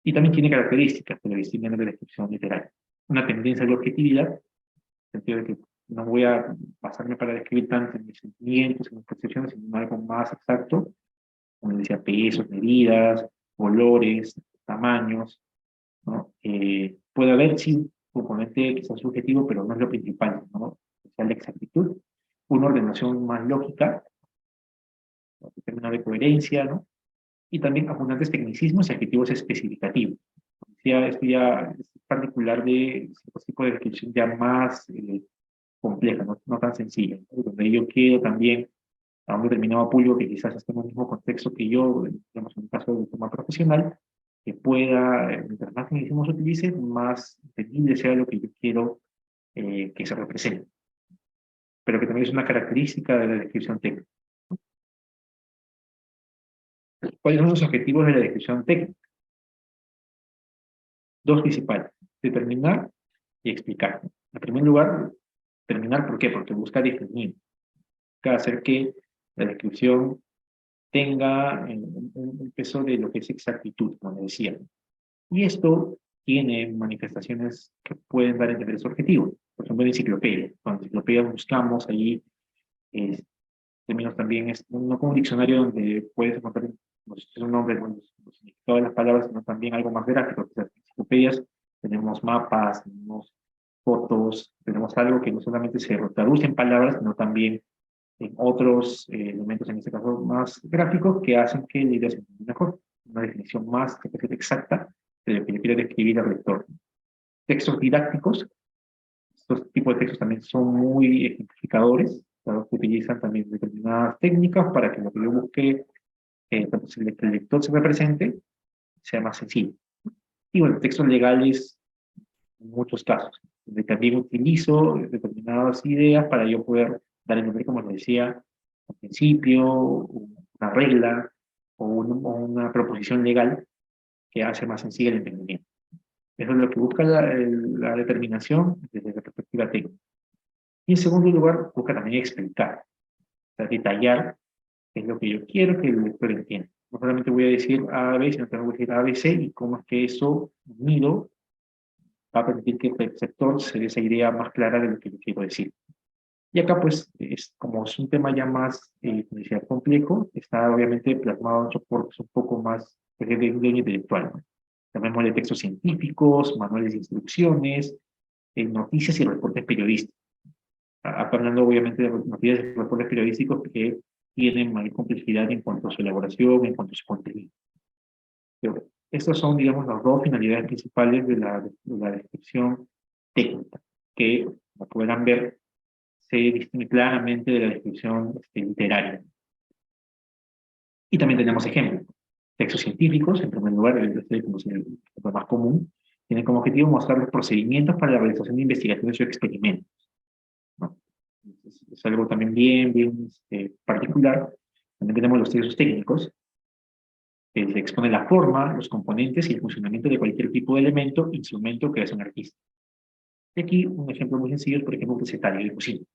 Y también tiene características que lo distinguen de la descripción literaria. Una tendencia a la objetividad, en el sentido de que no voy a basarme para describir tanto en mis sentimientos, en mis percepciones, sino en algo más exacto, como decía, pesos, medidas, colores, tamaños, ¿no? Puede haber, sí, un componente quizás subjetivo, pero no es lo principal, ¿no? O sea, la exactitud, una ordenación más lógica, un término de coherencia, ¿no? Y también abundantes tecnicismos y adjetivos especificativos. Ya, esto ya es particular de ciertos tipos de descripción ya más compleja, no tan sencilla, ¿no? Donde yo quiero también a un determinado público que quizás esté en el mismo contexto que yo, digamos, en un caso de tema profesional, que pueda, mientras más tecnicismos se utilice, más entendible sea lo que yo quiero que se represente. Pero que también es una característica de la descripción técnica. ¿Cuáles son los objetivos de la descripción técnica? Dos principales: determinar y explicar. En primer lugar, determinar, ¿por qué? Porque busca definir, busca hacer que la descripción tenga un peso de lo que es exactitud, como decía. Y esto tiene manifestaciones que pueden dar a entender su objetivo. Por ejemplo, en enciclopedia. Cuando en enciclopedia buscamos allí términos también, no como un diccionario donde puedes encontrar un nombre, los significados de las palabras, sino también algo más gráfico. En las enciclopedias tenemos mapas, tenemos fotos, tenemos algo que no solamente se traduce en palabras, sino también en otros elementos, en este caso más gráficos, que hacen que la idea se entienda mejor. Una definición más exacta de lo que le quiere describir al lector. Textos didácticos, estos tipos de textos también son muy ejemplificadores, claro, que utilizan también determinadas técnicas para que lo que yo busque, tanto que el lector se represente, sea más sencillo. Y bueno, textos legales, en muchos casos, donde también utilizo determinadas ideas para yo poder dar a entender, como les decía, un principio, una regla o una proposición legal que hace más sencillo el entendimiento. Eso es lo que busca la determinación desde la perspectiva técnica. Y en segundo lugar, busca también explicar, o sea, detallar qué es lo que yo quiero que el lector entienda. No solamente voy a decir A, B, sino también voy a decir A, B, C y cómo es que eso unido va a permitir que el receptor se dé esa idea más clara de lo que yo quiero decir. Y acá, pues, como es un tema ya más, como decía, complejo, está obviamente plasmado en soportes un poco más de índole intelectual, ¿no? Llamémosle textos científicos, manuales de instrucciones, noticias y reportes periodísticos. Acá hablando obviamente de noticias y reportes periodísticos que tienen mayor complejidad en cuanto a su elaboración, en cuanto a su contenido. Pero estas son, digamos, las dos finalidades principales de la descripción técnica, que, como podrán ver, se distingue claramente de la descripción literaria. Y también tenemos ejemplos. Textos científicos, en primer lugar, el ejemplo más común, tienen como objetivo mostrar los procedimientos para la realización de investigaciones o experimentos, ¿no? Es algo también bien particular. También tenemos los textos técnicos, que se expone la forma, los componentes y el funcionamiento de cualquier tipo de elemento, instrumento que hace un artista. Y aquí un ejemplo muy sencillo es, por ejemplo, un recetario de cocina.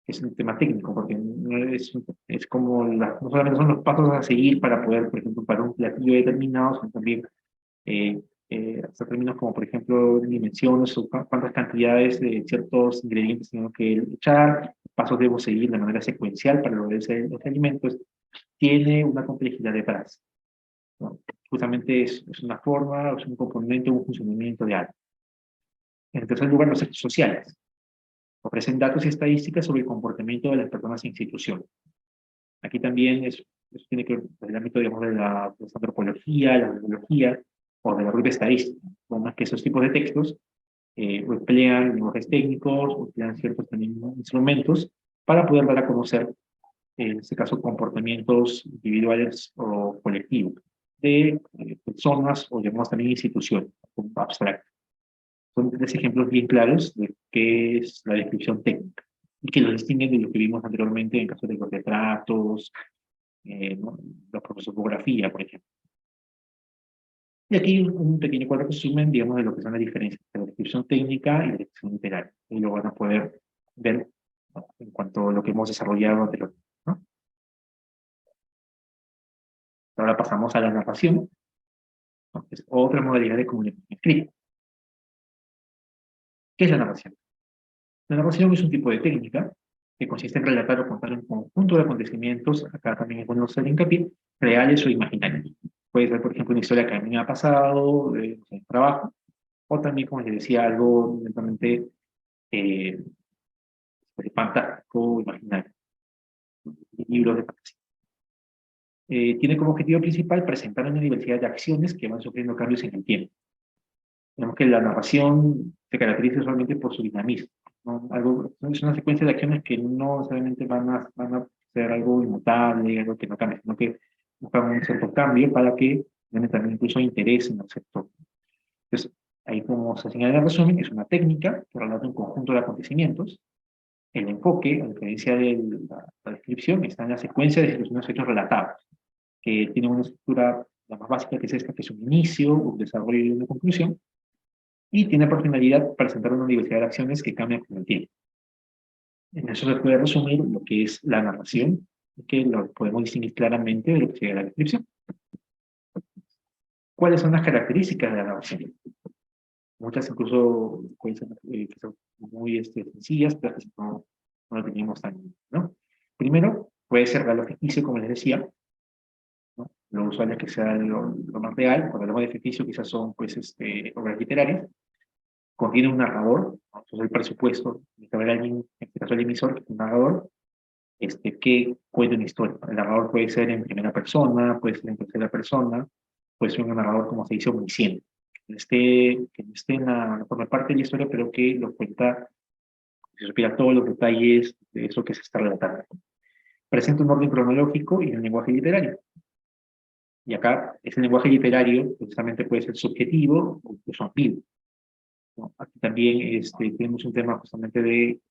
Es un tema técnico, porque no es como no solamente son los pasos a seguir para poder, por ejemplo, para un platillo determinado, sino también hasta términos como, por ejemplo, dimensiones o cuántas cantidades de ciertos ingredientes tengo que echar, pasos debo seguir de manera secuencial para lograr ese alimento. Tiene una complejidad detrás, ¿no? Justamente es una forma, es un componente, un funcionamiento de algo. En tercer lugar, los hechos sociales. Ofrecen datos y estadísticas sobre el comportamiento de las personas e instituciones. Aquí también eso tiene que ver con el ámbito, digamos, de la antropología, la biología o de la propia estadística. Como es que esos tipos de textos emplean lenguajes técnicos, emplean ciertos también instrumentos para poder dar a conocer, en este caso, comportamientos individuales o colectivos de personas o llamamos también instituciones, abstractas. Son tres ejemplos bien claros de qué es la descripción técnica y que lo distinguen de lo que vimos anteriormente en caso de los retratos, ¿no? La prosopografía, por ejemplo. Y aquí un pequeño cuadro resumen, digamos, de lo que son las diferencias entre la descripción técnica y la descripción literaria. Y lo van a poder ver, ¿no? En cuanto a lo que hemos desarrollado anteriormente, ¿no? Ahora pasamos a la narración, ¿no? Es otra modalidad de comunicación escrita. ¿Qué es la narración? La narración es un tipo de técnica que consiste en relatar o contar un conjunto de acontecimientos, acá también es bueno hacer hincapié, reales o imaginarios. Puede ser, por ejemplo, una historia que a mí me ha pasado, de trabajo, o también, como les decía, algo netamente eh, fantástico, imaginario, libros de fantasía. Tiene como objetivo principal presentar una diversidad de acciones que van sufriendo cambios en el tiempo. Digamos que la narración se caracteriza solamente por su dinamismo, ¿no? Es una secuencia de acciones que no necesariamente van a ser algo inmutable, algo que no cambie, sino que buscan un cierto cambio para que también incluso interés en el sector. Entonces, ahí como se señala en el resumen, es una técnica que relata un conjunto de acontecimientos. El enfoque, a diferencia de la descripción, está en la secuencia de situaciones hechos relatados, que tiene una estructura, la más básica, que es esta, que es un inicio, un desarrollo y una conclusión, y tiene por finalidad presentar una diversidad de acciones que cambian con el tiempo. En eso se puede resumir lo que es la narración, que lo podemos distinguir claramente de lo que sería la descripción. ¿Cuáles son las características de la narración? Muchas incluso pueden ser que son muy sencillas, pero que no lo teníamos tan, ¿no? Primero, puede ser real o ficticio, como les decía, ¿no? Lo usual es que sea lo más real. Cuando hablamos de ficticio, quizás son pues, obras literarias. Contiene un narrador, ¿no? Entonces el presupuesto, tiene que haber alguien, en este caso el emisor, un narrador, que cuente una historia. El narrador puede ser en primera persona, puede ser en tercera persona, puede ser un narrador, como se dice, omnisciente, que no esté en la forma parte de la historia, pero que lo cuenta, se respira todos los detalles de eso que se está relatando. Presenta un orden cronológico y un lenguaje literario. Y acá, ese lenguaje literario precisamente puede ser subjetivo o incluso ambiguo, ¿no? Aquí también tenemos un tema justamente de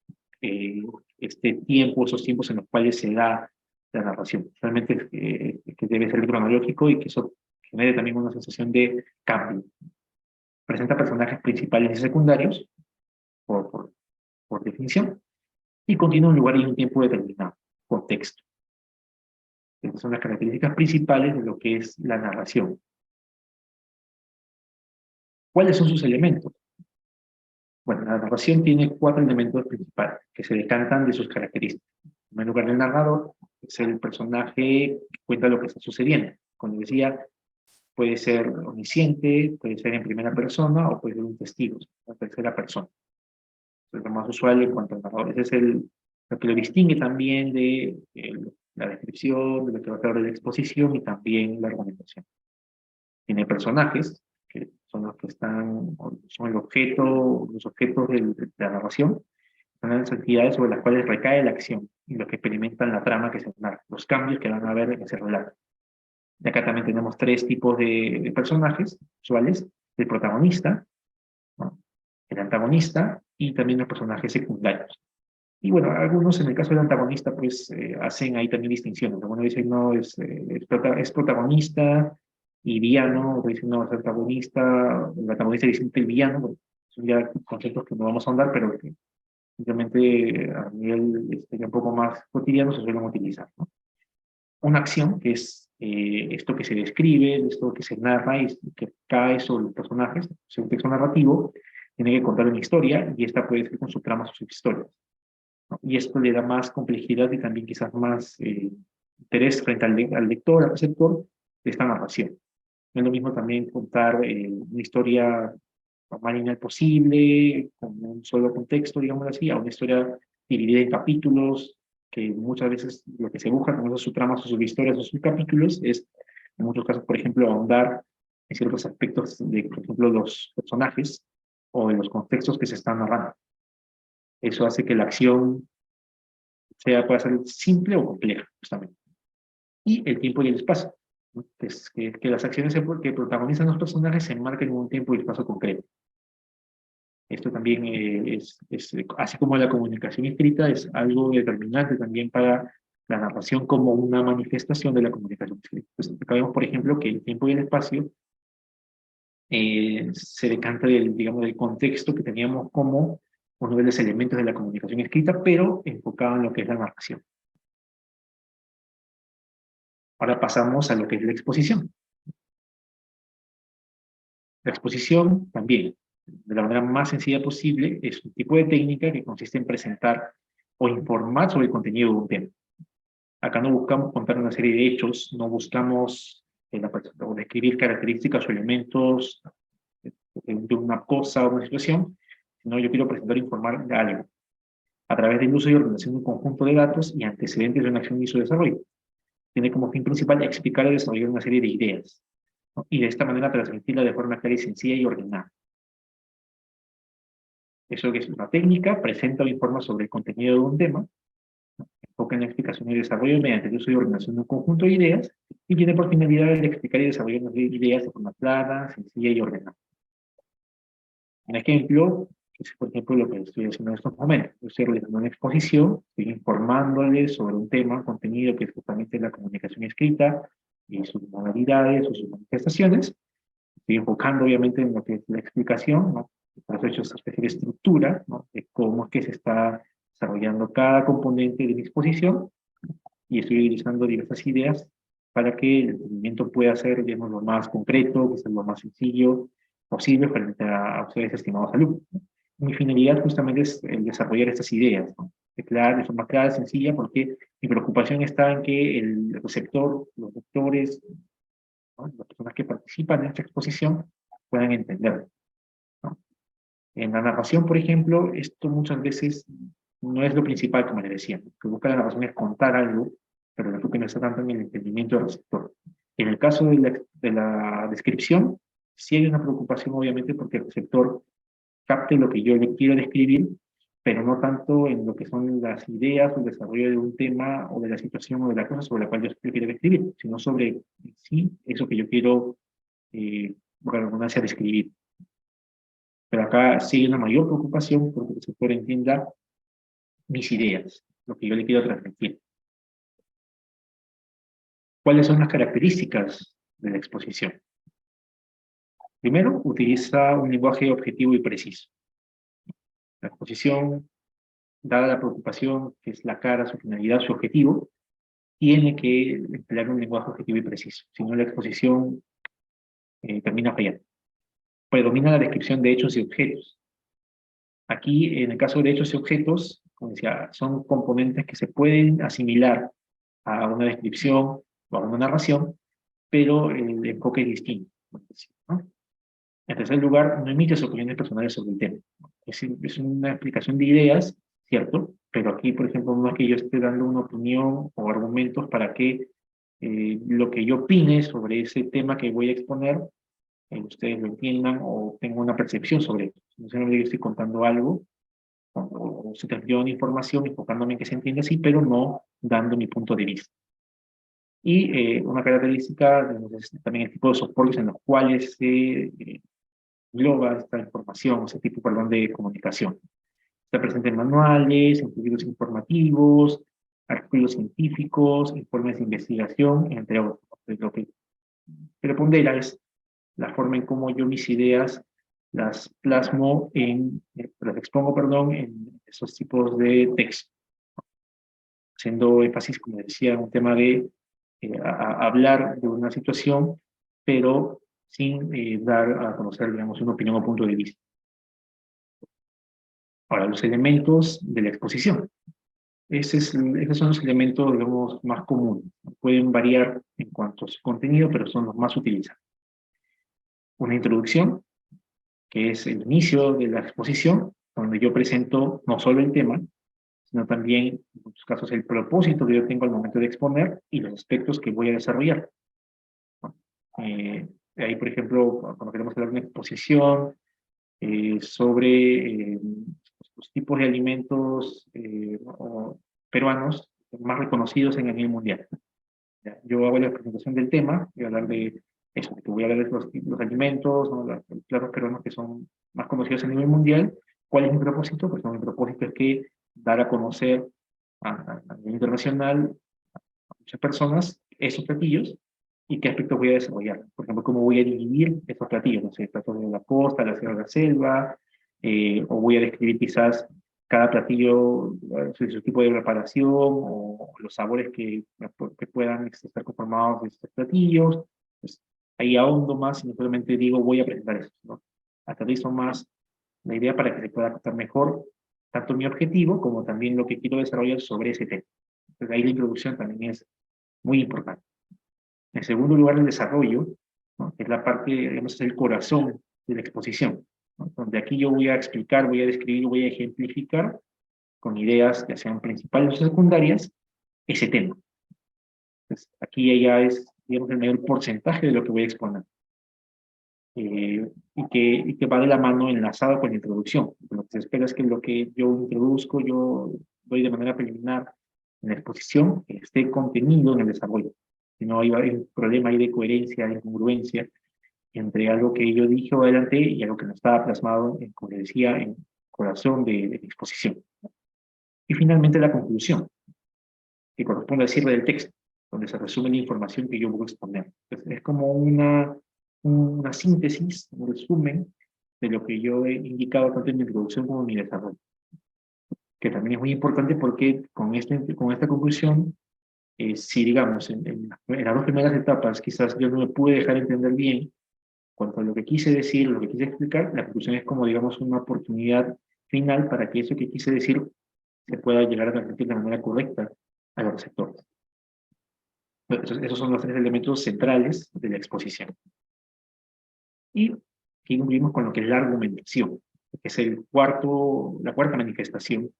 esos tiempos en los cuales se da la narración. Realmente que debe ser cronológico y que eso genere también una sensación de cambio. Presenta personajes principales y secundarios, por, por, por definición, y contiene un lugar y un tiempo determinado, contexto. Estas son las características principales de lo que es la narración. ¿Cuáles son sus elementos? Bueno, la narración tiene 4 elementos principales que se decantan de sus características. En primer lugar, el narrador es el personaje que cuenta lo que está sucediendo. Como decía, puede ser omnisciente, puede ser en primera persona o puede ser un testigo, en tercera persona. Es lo más usual en cuanto al narrador. Ese es lo que lo distingue también de la descripción, de lo que va a hablar de la exposición y también la argumentación. Tiene personajes, que son los que son el objeto, los objetos de la narración, son las entidades sobre las cuales recae la acción y los que experimentan la trama que se narra, los cambios que van a haber en ese relato. Y acá también tenemos 3 tipos de personajes usuales: el protagonista, ¿no? El antagonista y también los personajes secundarios. Y bueno, algunos en el caso del antagonista pues hacen ahí también distinciones. Algunos dicen no, es protagonista y villano, otros dicen no, es antagonista, el antagonista es distinto del villano. Bueno, son ya conceptos que no vamos a ahondar, pero que simplemente a nivel un poco más cotidiano se suelen utilizar, ¿no? Una acción, que es esto que se describe, esto que se narra y que cae sobre los personajes, es un texto narrativo, tiene que contar una historia y esta puede ser con su trama o sus historias, ¿no? Y esto le da más complejidad y también quizás más interés frente al lector, al receptor de esta narración. No es lo mismo también contar una historia lo más lineal posible, con un solo contexto, digamos así, a una historia dividida en capítulos, que muchas veces lo que se busca con esas subtramas o subhistorias o subcapítulos es, en muchos casos, por ejemplo, ahondar en ciertos aspectos de, por ejemplo, los personajes o en los contextos que se están narrando. Eso hace que la acción pueda ser simple o compleja, justamente. Y el tiempo y el espacio, ¿no? Que las acciones que protagonizan los personajes se enmarquen en un tiempo y espacio concreto. Esto también así como la comunicación escrita, es algo determinante también para la narración como una manifestación de la comunicación escrita. Entonces, acá vemos, por ejemplo, que el tiempo y el espacio se decanta del, digamos, del contexto que teníamos como uno de los elementos de la comunicación escrita, pero enfocado en lo que es la narración. Ahora pasamos a lo que es la exposición. La exposición también, de la manera más sencilla posible, es un tipo de técnica que consiste en presentar o informar sobre el contenido de un tema. Acá no buscamos contar una serie de hechos, no buscamos o describir características o elementos de una cosa o una situación, sino yo quiero presentar e informar de algo, a través del uso y organización de un conjunto de datos y antecedentes de una acción y su desarrollo. Tiene como fin principal explicar y desarrollar una serie de ideas, ¿no? Y de esta manera transmitirla de forma clara y sencilla y ordenada. Eso que es una técnica, presenta o informa sobre el contenido de un tema, enfoca en la explicación y desarrollo mediante el uso y organización de un conjunto de ideas, y tiene por finalidad el explicar y desarrollar las ideas de forma clara, sencilla y ordenada. Un ejemplo es, por ejemplo, lo que estoy haciendo en estos momentos. Yo estoy realizando una exposición, estoy informándoles sobre un tema, un contenido que es justamente la comunicación escrita y sus modalidades o sus manifestaciones. Estoy enfocando, obviamente, en lo que es la explicación, ¿no? Por eso he hecho esta especie de estructura, ¿no? De cómo es que se está desarrollando cada componente de mi exposición, y estoy utilizando diversas ideas para que el entendimiento pueda ser, digamos, lo más concreto, que sea lo más sencillo posible frente a ustedes, estimados alumnos, ¿no? Mi finalidad justamente es el desarrollar estas ideas, ¿no? De forma clara, sencilla, porque mi preocupación está en que el receptor, los lectores, ¿no? Las personas que participan en esta exposición puedan entenderlo, ¿no? En la narración, por ejemplo, esto muchas veces no es lo principal, como les decía. Lo que busca la narración es contar algo, pero el enfoque no está tanto en el entendimiento del receptor. En el caso de la descripción, sí hay una preocupación, obviamente, porque el receptor capte lo que yo le quiero describir, pero no tanto en lo que son las ideas o el desarrollo de un tema o de la situación o de la cosa sobre la cual yo quiero describir, sino sobre sí eso que yo quiero, por la redundancia, describir. Pero acá sí hay una mayor preocupación porque el sector entienda mis ideas, lo que yo le quiero transmitir. ¿Cuáles son las características de la exposición? Primero, utiliza un lenguaje objetivo y preciso. La exposición, dada la preocupación que es la cara, su finalidad, su objetivo, tiene que emplear un lenguaje objetivo y preciso. Si no, la exposición termina fallando. Predomina la descripción de hechos y objetos. Aquí, en el caso de hechos y objetos, como decía, son componentes que se pueden asimilar a una descripción o a una narración, pero el enfoque es distinto, ¿no? En tercer lugar, no emite sus opiniones personales sobre el tema. Es una explicación de ideas, ¿cierto? Pero aquí, por ejemplo, no es que yo esté dando una opinión o argumentos para que lo que yo opine sobre ese tema que voy a exponer, ustedes lo entiendan o tengan una percepción sobre eso. No sé, yo estoy contando algo o se transmitió una información enfocándome en que se entiende así, pero no dando mi punto de vista. Y una característica es también el tipo de soportes en los cuales se engloba esta información, ese tipo, perdón, de comunicación. Está presente en manuales, en libros informativos, artículos científicos, informes de investigación, entre otros. Lo que prepondera es la forma en cómo yo mis ideas las plasmo las expongo, perdón, en esos tipos de texto. Haciendo énfasis, como decía, en un tema de hablar de una situación, pero sin dar a conocer, digamos, una opinión o punto de vista. Ahora, los elementos de la exposición. Esos son los elementos, digamos, más comunes. Pueden variar en cuanto a su contenido, pero son los más utilizados. Una introducción, que es el inicio de la exposición, donde yo presento no solo el tema, sino también, en muchos casos, el propósito que yo tengo al momento de exponer y los aspectos que voy a desarrollar, ¿no? Ahí, por ejemplo, cuando queremos hablar de una exposición sobre los tipos de alimentos peruanos más reconocidos en el nivel mundial. ¿Ya? Yo hago la presentación del tema, voy a hablar de eso, que voy a hablar de los alimentos, ¿no? Los platos peruanos que son más conocidos a nivel mundial. ¿Cuál es mi propósito? Pues mi propósito es que dar a conocer a nivel internacional muchas personas esos platillos y qué aspectos voy a desarrollar. Por ejemplo, cómo voy a dividir esos platillos, no sé, platos de la costa, la sierra de la selva, o voy a describir quizás cada platillo, su tipo de preparación o los sabores que puedan estar conformados de estos platillos. Pues, ahí ahondo más y no solamente digo voy a presentar eso, ¿no? Aterrizo más la idea para que se pueda captar mejor tanto mi objetivo como también lo que quiero desarrollar sobre ese tema. Entonces ahí la introducción también es muy importante. En segundo lugar, el desarrollo, ¿no? Es la parte, digamos, es el corazón de la exposición, ¿no? Donde aquí yo voy a explicar, voy a describir, voy a ejemplificar con ideas, ya sean principales o secundarias, ese tema. Entonces, aquí ya es, digamos, el mayor porcentaje de lo que voy a exponer. Y que va de la mano enlazado con la introducción. Lo que se espera es que lo que yo introduzco, yo doy de manera preliminar en la exposición, que esté contenido en el desarrollo. Si no, hay un problema ahí de coherencia, de incongruencia entre algo que yo dije o adelanté y algo que no estaba plasmado, como les decía, en el corazón de la exposición. Y finalmente la conclusión, que corresponde al cierre del texto, donde se resume la información que yo voy a exponer. Entonces, es como una síntesis, un resumen de lo que yo he indicado tanto en mi introducción como en mi desarrollo. Que también es muy importante porque con esta conclusión, si digamos, en las dos primeras etapas quizás yo no me pude dejar entender bien cuanto a lo que quise decir, lo que quise explicar, la conclusión es como, digamos, una oportunidad final para que eso que quise decir se pueda llegar a transmitir de manera correcta a los receptores. Esos son los tres elementos centrales de la exposición. Y aquí concluimos con lo que es la argumentación, que es la cuarta manifestación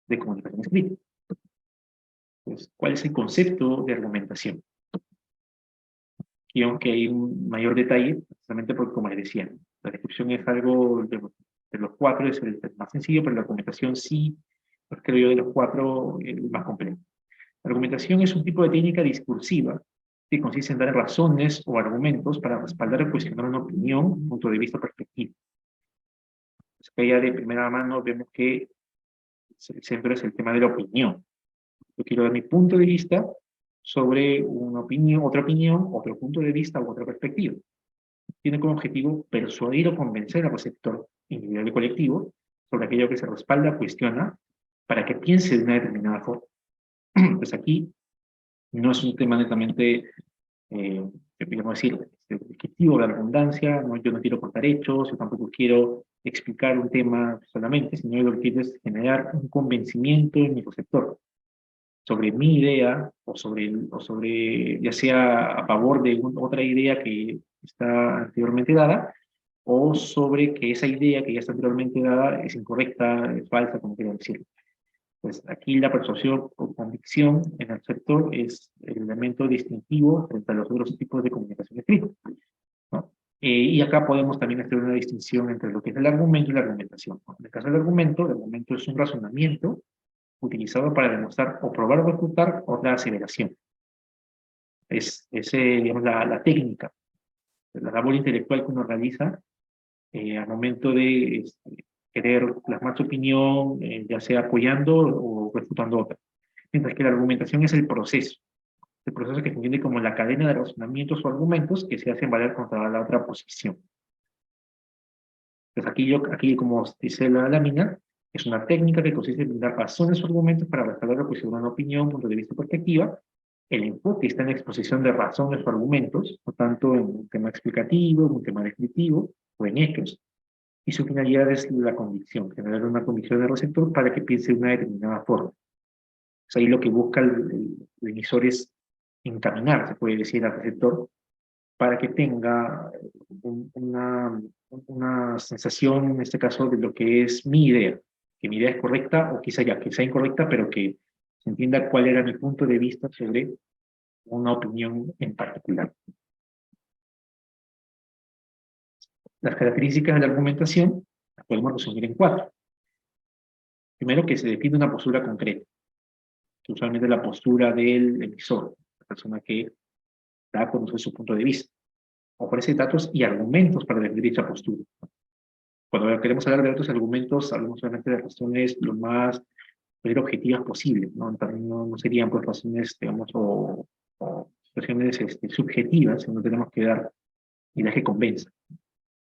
de comunicación escrita. Entonces, ¿cuál es el concepto de argumentación? Y aunque hay un mayor detalle, precisamente porque, como les decía, la descripción es algo de los cuatro, es el más sencillo, pero la argumentación sí, pues creo yo, de los cuatro, el más complejo. La argumentación es un tipo de técnica discursiva que consiste en dar razones o argumentos para respaldar o cuestionar una opinión, un punto de vista o perspectiva. Pues ya de primera mano vemos que el centro es el tema de la opinión. Yo quiero dar mi punto de vista sobre una opinión, otro punto de vista u otra perspectiva. Tiene como objetivo persuadir o convencer al receptor individual y colectivo sobre aquello que se respalda, cuestiona, para que piense de una determinada forma. Pues aquí no es un tema netamente, podríamos decir, descriptivo de la redundancia, ¿no? Yo no quiero contar hechos, yo tampoco quiero explicar un tema solamente, sino yo lo que quiero es generar un convencimiento en mi receptor sobre mi idea o sobre ya sea a favor de otra idea que está anteriormente dada o sobre que esa idea que ya está anteriormente dada es incorrecta, es falsa, como quiero decir. Pues aquí la persuasión o convicción en el sector es el elemento distintivo frente a los otros tipos de comunicación escrita, ¿no? Y acá podemos también hacer una distinción entre lo que es el argumento y la argumentación, ¿no? En el caso del argumento es un razonamiento utilizado para demostrar o probar o refutar otra aseveración. Es digamos, la técnica, la labor intelectual que uno realiza al momento de querer plasmar su opinión, ya sea apoyando o refutando otra. Mientras que la argumentación es el proceso que se entiende como la cadena de razonamientos o argumentos que se hacen valer contra la otra posición. Pues aquí como dice la lámina, es una técnica que consiste en dar razones o argumentos para respaldar la posición de una opinión, punto de vista o perspectiva. El enfoque está en la exposición de razones o argumentos, no tanto en un tema explicativo, en un tema descriptivo o en hechos. Y su finalidad es la convicción, generar una convicción del receptor para que piense de una determinada forma. Pues ahí lo que busca el emisor es encaminar, se puede decir, al receptor para que tenga una sensación, en este caso, de lo que es mi idea, que mi idea es correcta o quizá ya que sea incorrecta, pero que se entienda cuál era mi punto de vista sobre una opinión en particular. Las características de la argumentación las podemos resumir en cuatro. Primero, que se define una postura concreta, que usualmente es la postura del emisor, la persona que da a conocer su punto de vista. Ofrece datos y argumentos para definir dicha postura. Cuando queremos hablar de otros argumentos, hablamos solamente de razones lo más ser objetivas posibles, ¿no? También no serían pues razones, digamos, o situaciones subjetivas, sino tenemos que dar ideas que convenzan.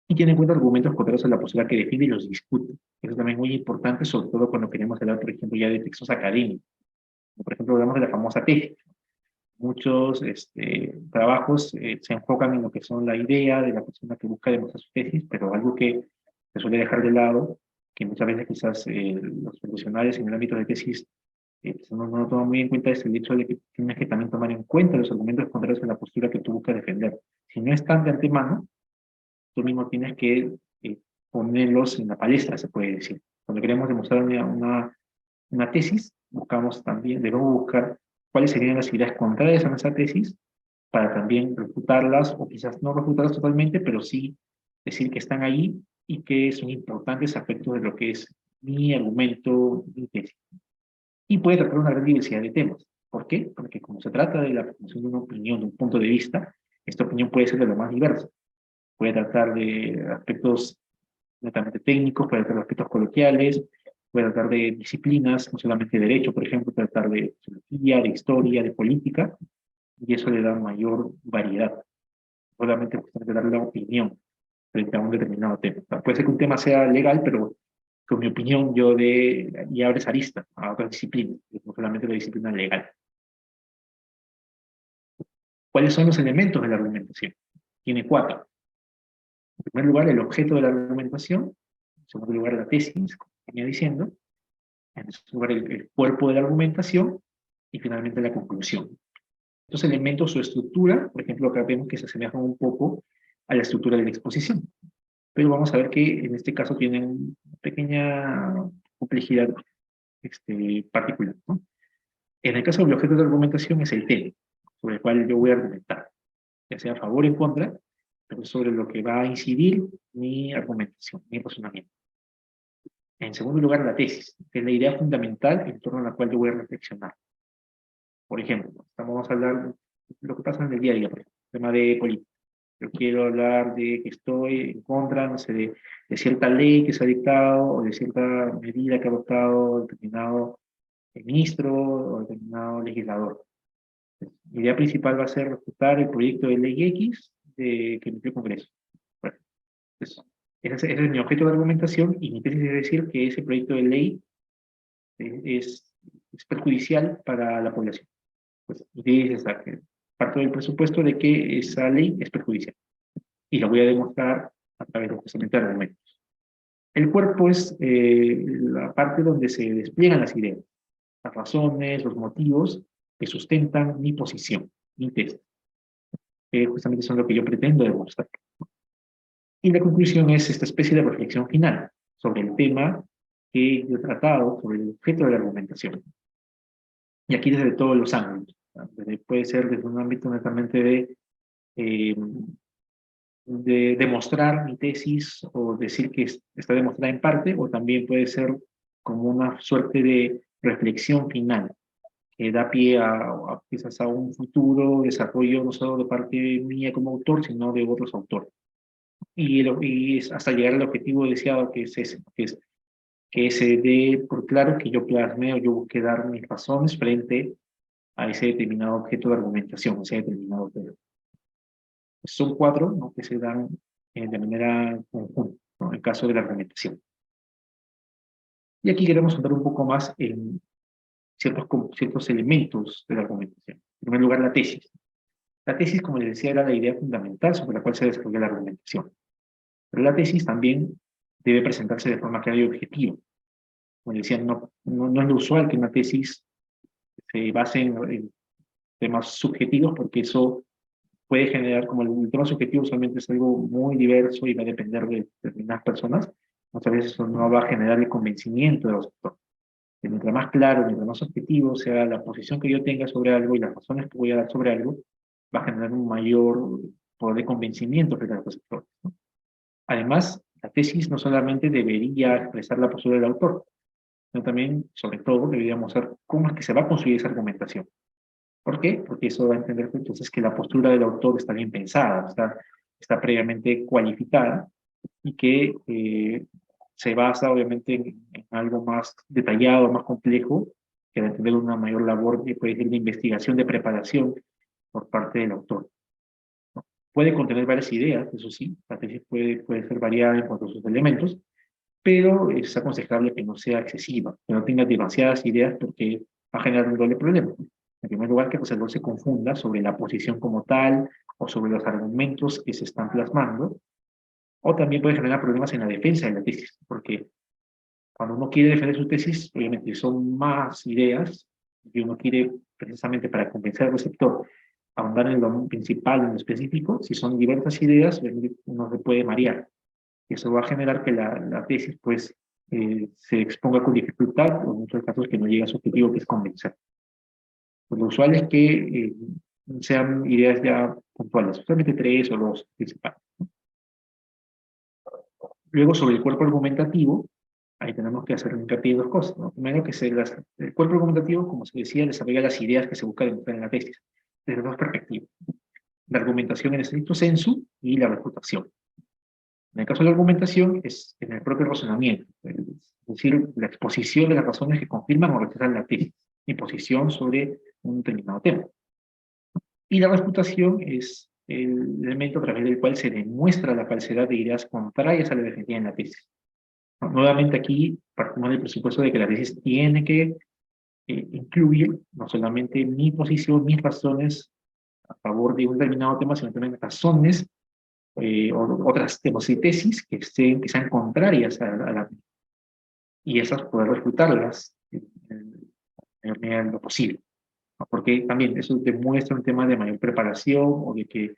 Y tiene en cuenta argumentos contrarios a la postura que defiende y los discute. Eso también es muy importante, sobre todo cuando queremos hablar, por ejemplo, ya de textos académicos. Por ejemplo, hablamos de la famosa tesis. Muchos trabajos se enfocan en lo que son la idea de la persona que busca demostrar su tesis, pero algo que se suele dejar de lado, que muchas veces quizás los profesionales en el ámbito de tesis no lo toman muy en cuenta, es el hecho de que tienes que también tomar en cuenta los argumentos contrarios a la postura que tú buscas defender. Si no están de antemano, tú mismo tienes que ponerlos en la palestra, se puede decir. Cuando queremos demostrar una tesis, buscamos también, debemos buscar cuáles serían las ideas contrarias a nuestra tesis para también refutarlas, o quizás no refutarlas totalmente, pero sí decir que están ahí y que son importantes aspectos de lo que es mi argumento, mi tesis. Y puede tratar una gran diversidad de temas. ¿Por qué? Porque como se trata de la formación de una opinión, de un punto de vista, esta opinión puede ser de lo más diversa. Puede tratar de aspectos netamente técnicos, puede tratar de aspectos coloquiales, puede tratar de disciplinas, no solamente de derecho, por ejemplo, puede tratar de sociología, de historia, de política, y eso le da mayor variedad. Solamente justamente dar la opinión frente a un determinado tema. O sea, puede ser que un tema sea legal, pero con mi opinión yo y abres arista a otras disciplinas, no solamente la disciplina legal. ¿Cuáles son los elementos de la argumentación? Tiene 4. En primer lugar, el objeto de la argumentación. En segundo lugar, la tesis, como venía diciendo. En tercer lugar, el cuerpo de la argumentación. Y finalmente, la conclusión. Estos elementos, su estructura, por ejemplo, acá vemos que se asemejan un poco a la estructura de la exposición. Pero vamos a ver que en este caso tienen una pequeña complejidad particular, ¿no? En el caso del objeto de argumentación es el tema sobre el cual yo voy a argumentar, ya sea a favor o en contra, pero sobre lo que va a incidir mi argumentación, mi razonamiento. En segundo lugar, la tesis, que es la idea fundamental en torno a la cual yo voy a reflexionar. Por ejemplo, vamos a hablar de lo que pasa en el día a día, por ejemplo, tema de política. Yo quiero hablar de que estoy en contra, no sé, de cierta ley que se ha dictado o de cierta medida que ha adoptado determinado ministro o determinado legislador. Mi idea principal va a ser refutar el proyecto de ley X que emitió el Congreso. Bueno, pues, ese es mi objeto de argumentación y mi tesis es decir que ese proyecto de ley es perjudicial para la población. Pues mi tesis es que parto del presupuesto de que esa ley es perjudicial y lo voy a demostrar a través de justamente argumentos. El cuerpo es la parte donde se despliegan las ideas, las razones, los motivos que sustentan mi posición, mi tesis. Justamente son lo que yo pretendo demostrar. Y la conclusión es esta especie de reflexión final sobre el tema que yo he tratado, sobre el objeto de la argumentación. Y aquí desde todos los ángulos. Puede ser desde un ámbito netamente eh, de demostrar mi tesis o decir que está demostrada en parte, o también puede ser como una suerte de reflexión final que da pie quizás a un futuro desarrollo no solo de parte mía como autor, sino de otros autores. Y hasta llegar al objetivo deseado que es ese, que se dé por claro que yo plasme o yo busque dar mis razones frente a ese determinado objeto de argumentación, ese determinado tema. Son 4, ¿no?, que se dan de manera conjunta, ¿no?, en el caso de la argumentación. Y aquí queremos entrar un poco más en ciertos elementos de la argumentación. En primer lugar, la tesis. La tesis, como les decía, era la idea fundamental sobre la cual se desarrolla la argumentación. Pero la tesis también debe presentarse de forma clara y objetiva. Como les decía, no es lo usual que una tesis se base en temas subjetivos, porque eso puede generar, como el tema subjetivo usualmente es algo muy diverso y va a depender de determinadas personas, muchas veces eso no va a generar el convencimiento de los autores. Mientras más claro, mientras más objetivo sea la posición que yo tenga sobre algo y las razones que voy a dar sobre algo, va a generar un mayor poder de convencimiento frente a los autores, ¿no? Además, la tesis no solamente debería expresar la postura del autor, sino también, sobre todo, debería mostrar cómo es que se va a construir esa argumentación. ¿Por qué? Porque eso va a entender entonces que la postura del autor está bien pensada, está previamente cualificada y que se basa obviamente en algo más detallado, más complejo, que debe tener una mayor labor puede decir, de investigación, de preparación por parte del autor. Puede contener varias ideas, eso sí, la tesis puede ser variada en cuanto a sus elementos, pero es aconsejable que no sea excesiva, que no tenga demasiadas ideas porque va a generar un doble problema. En primer lugar, que pues, el autor se confunda sobre la posición como tal o sobre los argumentos que se están plasmando, o también puede generar problemas en la defensa de la tesis, porque cuando uno quiere defender su tesis, obviamente son más ideas y uno quiere precisamente para convencer al receptor ahondar en lo principal, en lo específico, si son diversas ideas, uno se puede marear. Y eso va a generar que la tesis pues se exponga con dificultad, o en muchos casos que no llegue a su objetivo, que es convencer. Pues lo usual es que sean ideas ya puntuales, solamente tres o dos principales. Luego, sobre el cuerpo argumentativo, ahí tenemos que hacer hincapié en dos cosas, ¿no? Primero, que el cuerpo argumentativo, como se decía, desarrolla las ideas que se busca demostrar en la tesis, desde dos perspectivas. La argumentación en estricto sensu y la refutación. En el caso de la argumentación, es en el propio razonamiento, es decir, la exposición de las razones que confirman o rechazan la tesis, mi posición sobre un determinado tema. Y la refutación es el elemento a través del cual se demuestra la falsedad de ideas contrarias a la defendida en la tesis. Nuevamente aquí partimos del presupuesto de que la tesis tiene que incluir no solamente mi posición, mis razones a favor de un determinado tema, sino también razones o otras temas y tesis que sean contrarias a la y esas poder refutarlas en medida de lo posible, ¿no? Porque también eso demuestra un tema de mayor preparación o de que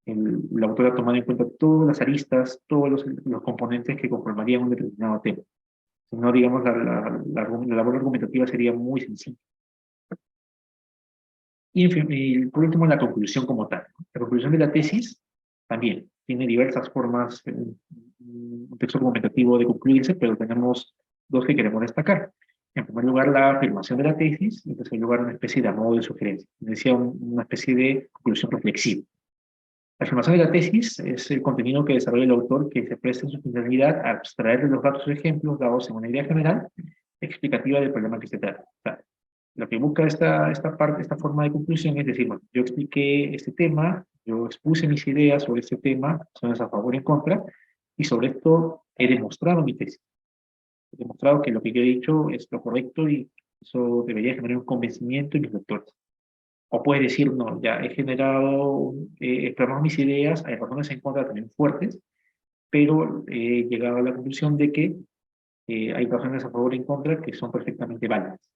el autor ha tomado en cuenta todas las aristas, todos los componentes que conformarían un determinado tema. Si no, digamos, la labor argumentativa sería muy sencilla. Y, en fin, y por último, la conclusión como tal. La conclusión de la tesis también tiene diversas formas, un texto argumentativo de concluirse, pero tenemos dos que queremos destacar. En primer lugar, la afirmación de la tesis, y en tercer lugar, una especie de modo de sugerencia. Decía una especie de conclusión reflexiva. La afirmación de la tesis es el contenido que desarrolla el autor que se presta en su finalidad a abstraer de los datos o ejemplos dados en una idea general explicativa del problema que se trata. O sea, lo que busca esta forma de conclusión es decir, bueno, yo expliqué este tema, yo expuse mis ideas sobre este tema, son a favor y en contra, y sobre esto he demostrado mi tesis. He demostrado que lo que yo he dicho es lo correcto y eso debería generar un convencimiento en mis lectores. O puedes decir, no, ya he generado, he expresado mis ideas, hay razones en contra también fuertes, pero he llegado a la conclusión de que hay razones a favor y en contra que son perfectamente válidas.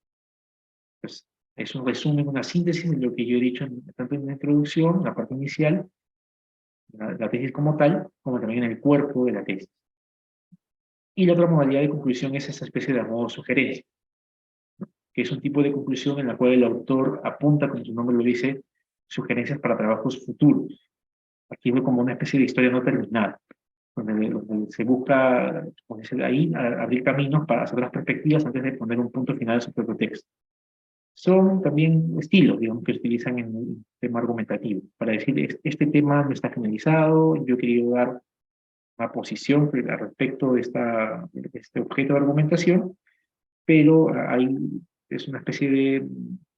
Pues es un resumen, una síntesis de lo que yo he dicho tanto en la introducción, la parte inicial, la tesis como tal, como también en el cuerpo de la tesis. Y la otra modalidad de conclusión es esa especie de modo sugerencia, que es un tipo de conclusión en la cual el autor apunta, como su nombre lo dice, sugerencias para trabajos futuros. Aquí veo como una especie de historia no terminada, donde se busca, como dice ahí, abrir caminos para hacer otras perspectivas antes de poner un punto final a su propio texto. Son también estilos, digamos, que se utilizan en el tema argumentativo, para decir, este tema no está finalizado, yo he querido dar una posición al respecto de este objeto de argumentación, pero es una especie de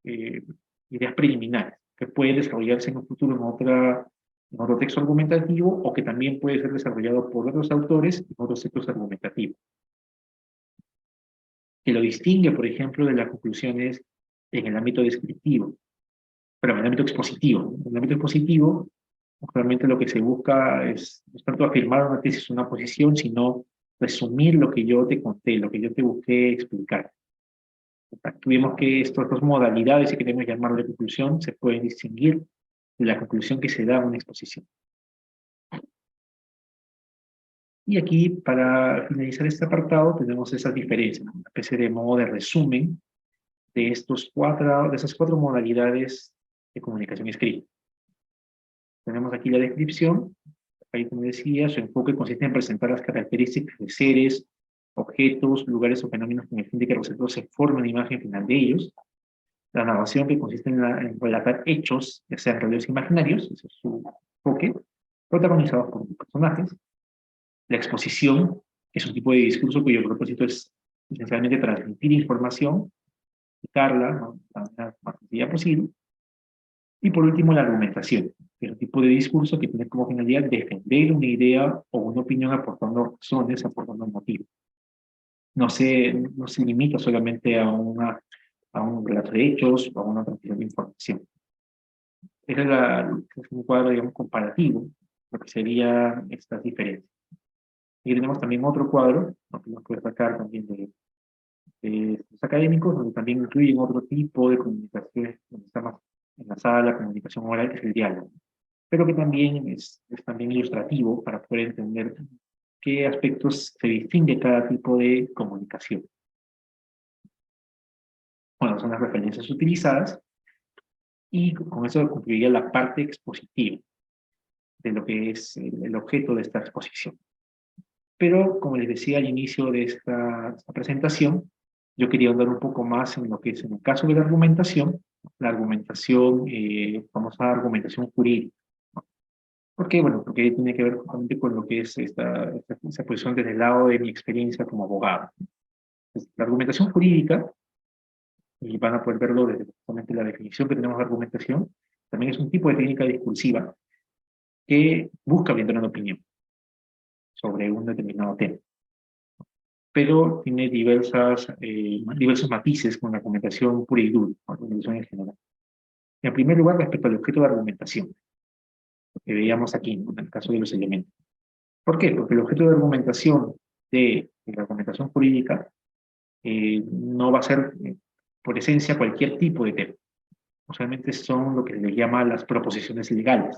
eh, ideas preliminares que pueden desarrollarse en un futuro en otro texto argumentativo o que también puede ser desarrollado por otros autores en otros textos argumentativos. Que lo distingue, por ejemplo, de las conclusiones en el ámbito descriptivo, pero en el ámbito expositivo. En el ámbito expositivo, realmente lo que se busca es no tanto afirmar una tesis, una posición, sino resumir lo que yo te conté, lo que yo te busqué explicar. Tuvimos que estas dos modalidades, si queremos llamarlo de conclusión, se pueden distinguir de la conclusión que se da en una exposición. Y aquí, para finalizar este apartado, tenemos esas diferencias, una especie de modo de resumen de esas cuatro modalidades de comunicación escrita. Tenemos aquí la descripción, ahí como decía, su enfoque consiste en presentar las características de seres, objetos, lugares o fenómenos con el fin de que el receptor se forme una imagen final de ellos. La narración, que consiste en relatar hechos, ya sean reales o imaginarios, ese es su enfoque, protagonizados por personajes. La exposición, Es un tipo de discurso cuyo propósito es esencialmente transmitir información, explicarla, ¿no?, de la manera más sencilla posible. Y por último, la argumentación, que es un tipo de discurso que tiene como finalidad defender una idea o una opinión aportando razones, aportando motivos. No se limita solamente a un relato de hechos o a una transmisión de información. Es un cuadro, digamos, comparativo, lo que serían estas diferencias. Y tenemos también otro cuadro, ¿no?, que nos puede sacar también de los académicos, donde también incluyen otro tipo de comunicación, donde está más enlazada la comunicación oral, que es el diálogo, pero que también es también ilustrativo para poder entender qué aspectos se distingue cada tipo de comunicación. Bueno, son las referencias utilizadas, y con eso concluiría la parte expositiva de lo que es el objeto de esta exposición. Pero, como les decía al inicio de esta presentación, yo quería hablar un poco más en lo que es, en el caso de la argumentación, famosa argumentación jurídica. ¿Por qué? Bueno, porque tiene que ver justamente con lo que es esa posición desde el lado de mi experiencia como abogado. Entonces, la argumentación jurídica, y van a poder verlo desde justamente la definición que tenemos de argumentación, también es un tipo de técnica discursiva que busca brindar una opinión sobre un determinado tema, pero tiene diversos matices con la argumentación pura y dura, la argumentación en general. En primer lugar, respecto al objeto de argumentación, que veíamos aquí, ¿no?, en el caso de los elementos. ¿Por qué? Porque el objeto de argumentación de la argumentación jurídica no va a ser, por esencia, cualquier tipo de tema. Usualmente son lo que se les llama las proposiciones legales.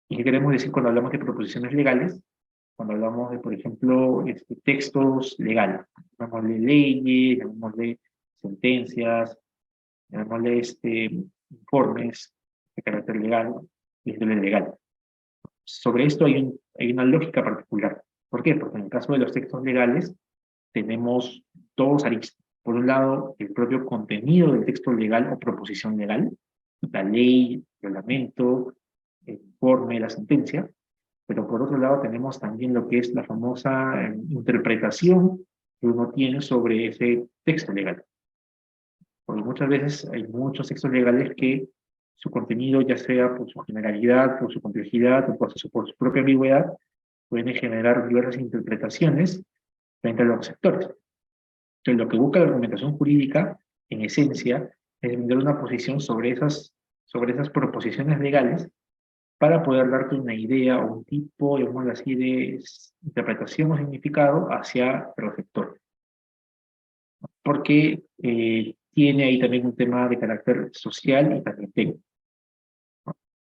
¿Y qué queremos decir cuando hablamos de proposiciones legales? Cuando hablamos de, por ejemplo, textos legales, llamémosle leyes, llamémosle sentencias, llamémosle informes de carácter legal, y legal. Sobre esto hay una lógica particular. ¿Por qué? Porque en el caso de los textos legales tenemos dos aristas. Por un lado, el propio contenido del texto legal o proposición legal, la ley, el reglamento, el informe, la sentencia, pero por otro lado tenemos también lo que es la famosa interpretación que uno tiene sobre ese texto legal. Porque muchas veces hay muchos textos legales que su contenido, ya sea por su generalidad, por su complejidad o por su propia ambigüedad, pueden generar diversas interpretaciones frente a los sectores. Entonces, lo que busca la argumentación jurídica, en esencia, es brindar una posición sobre esas proposiciones legales para poder darte una idea o un tipo, digamos así, de interpretación o significado hacia el sector. Porque tiene ahí también un tema de carácter social y también técnico.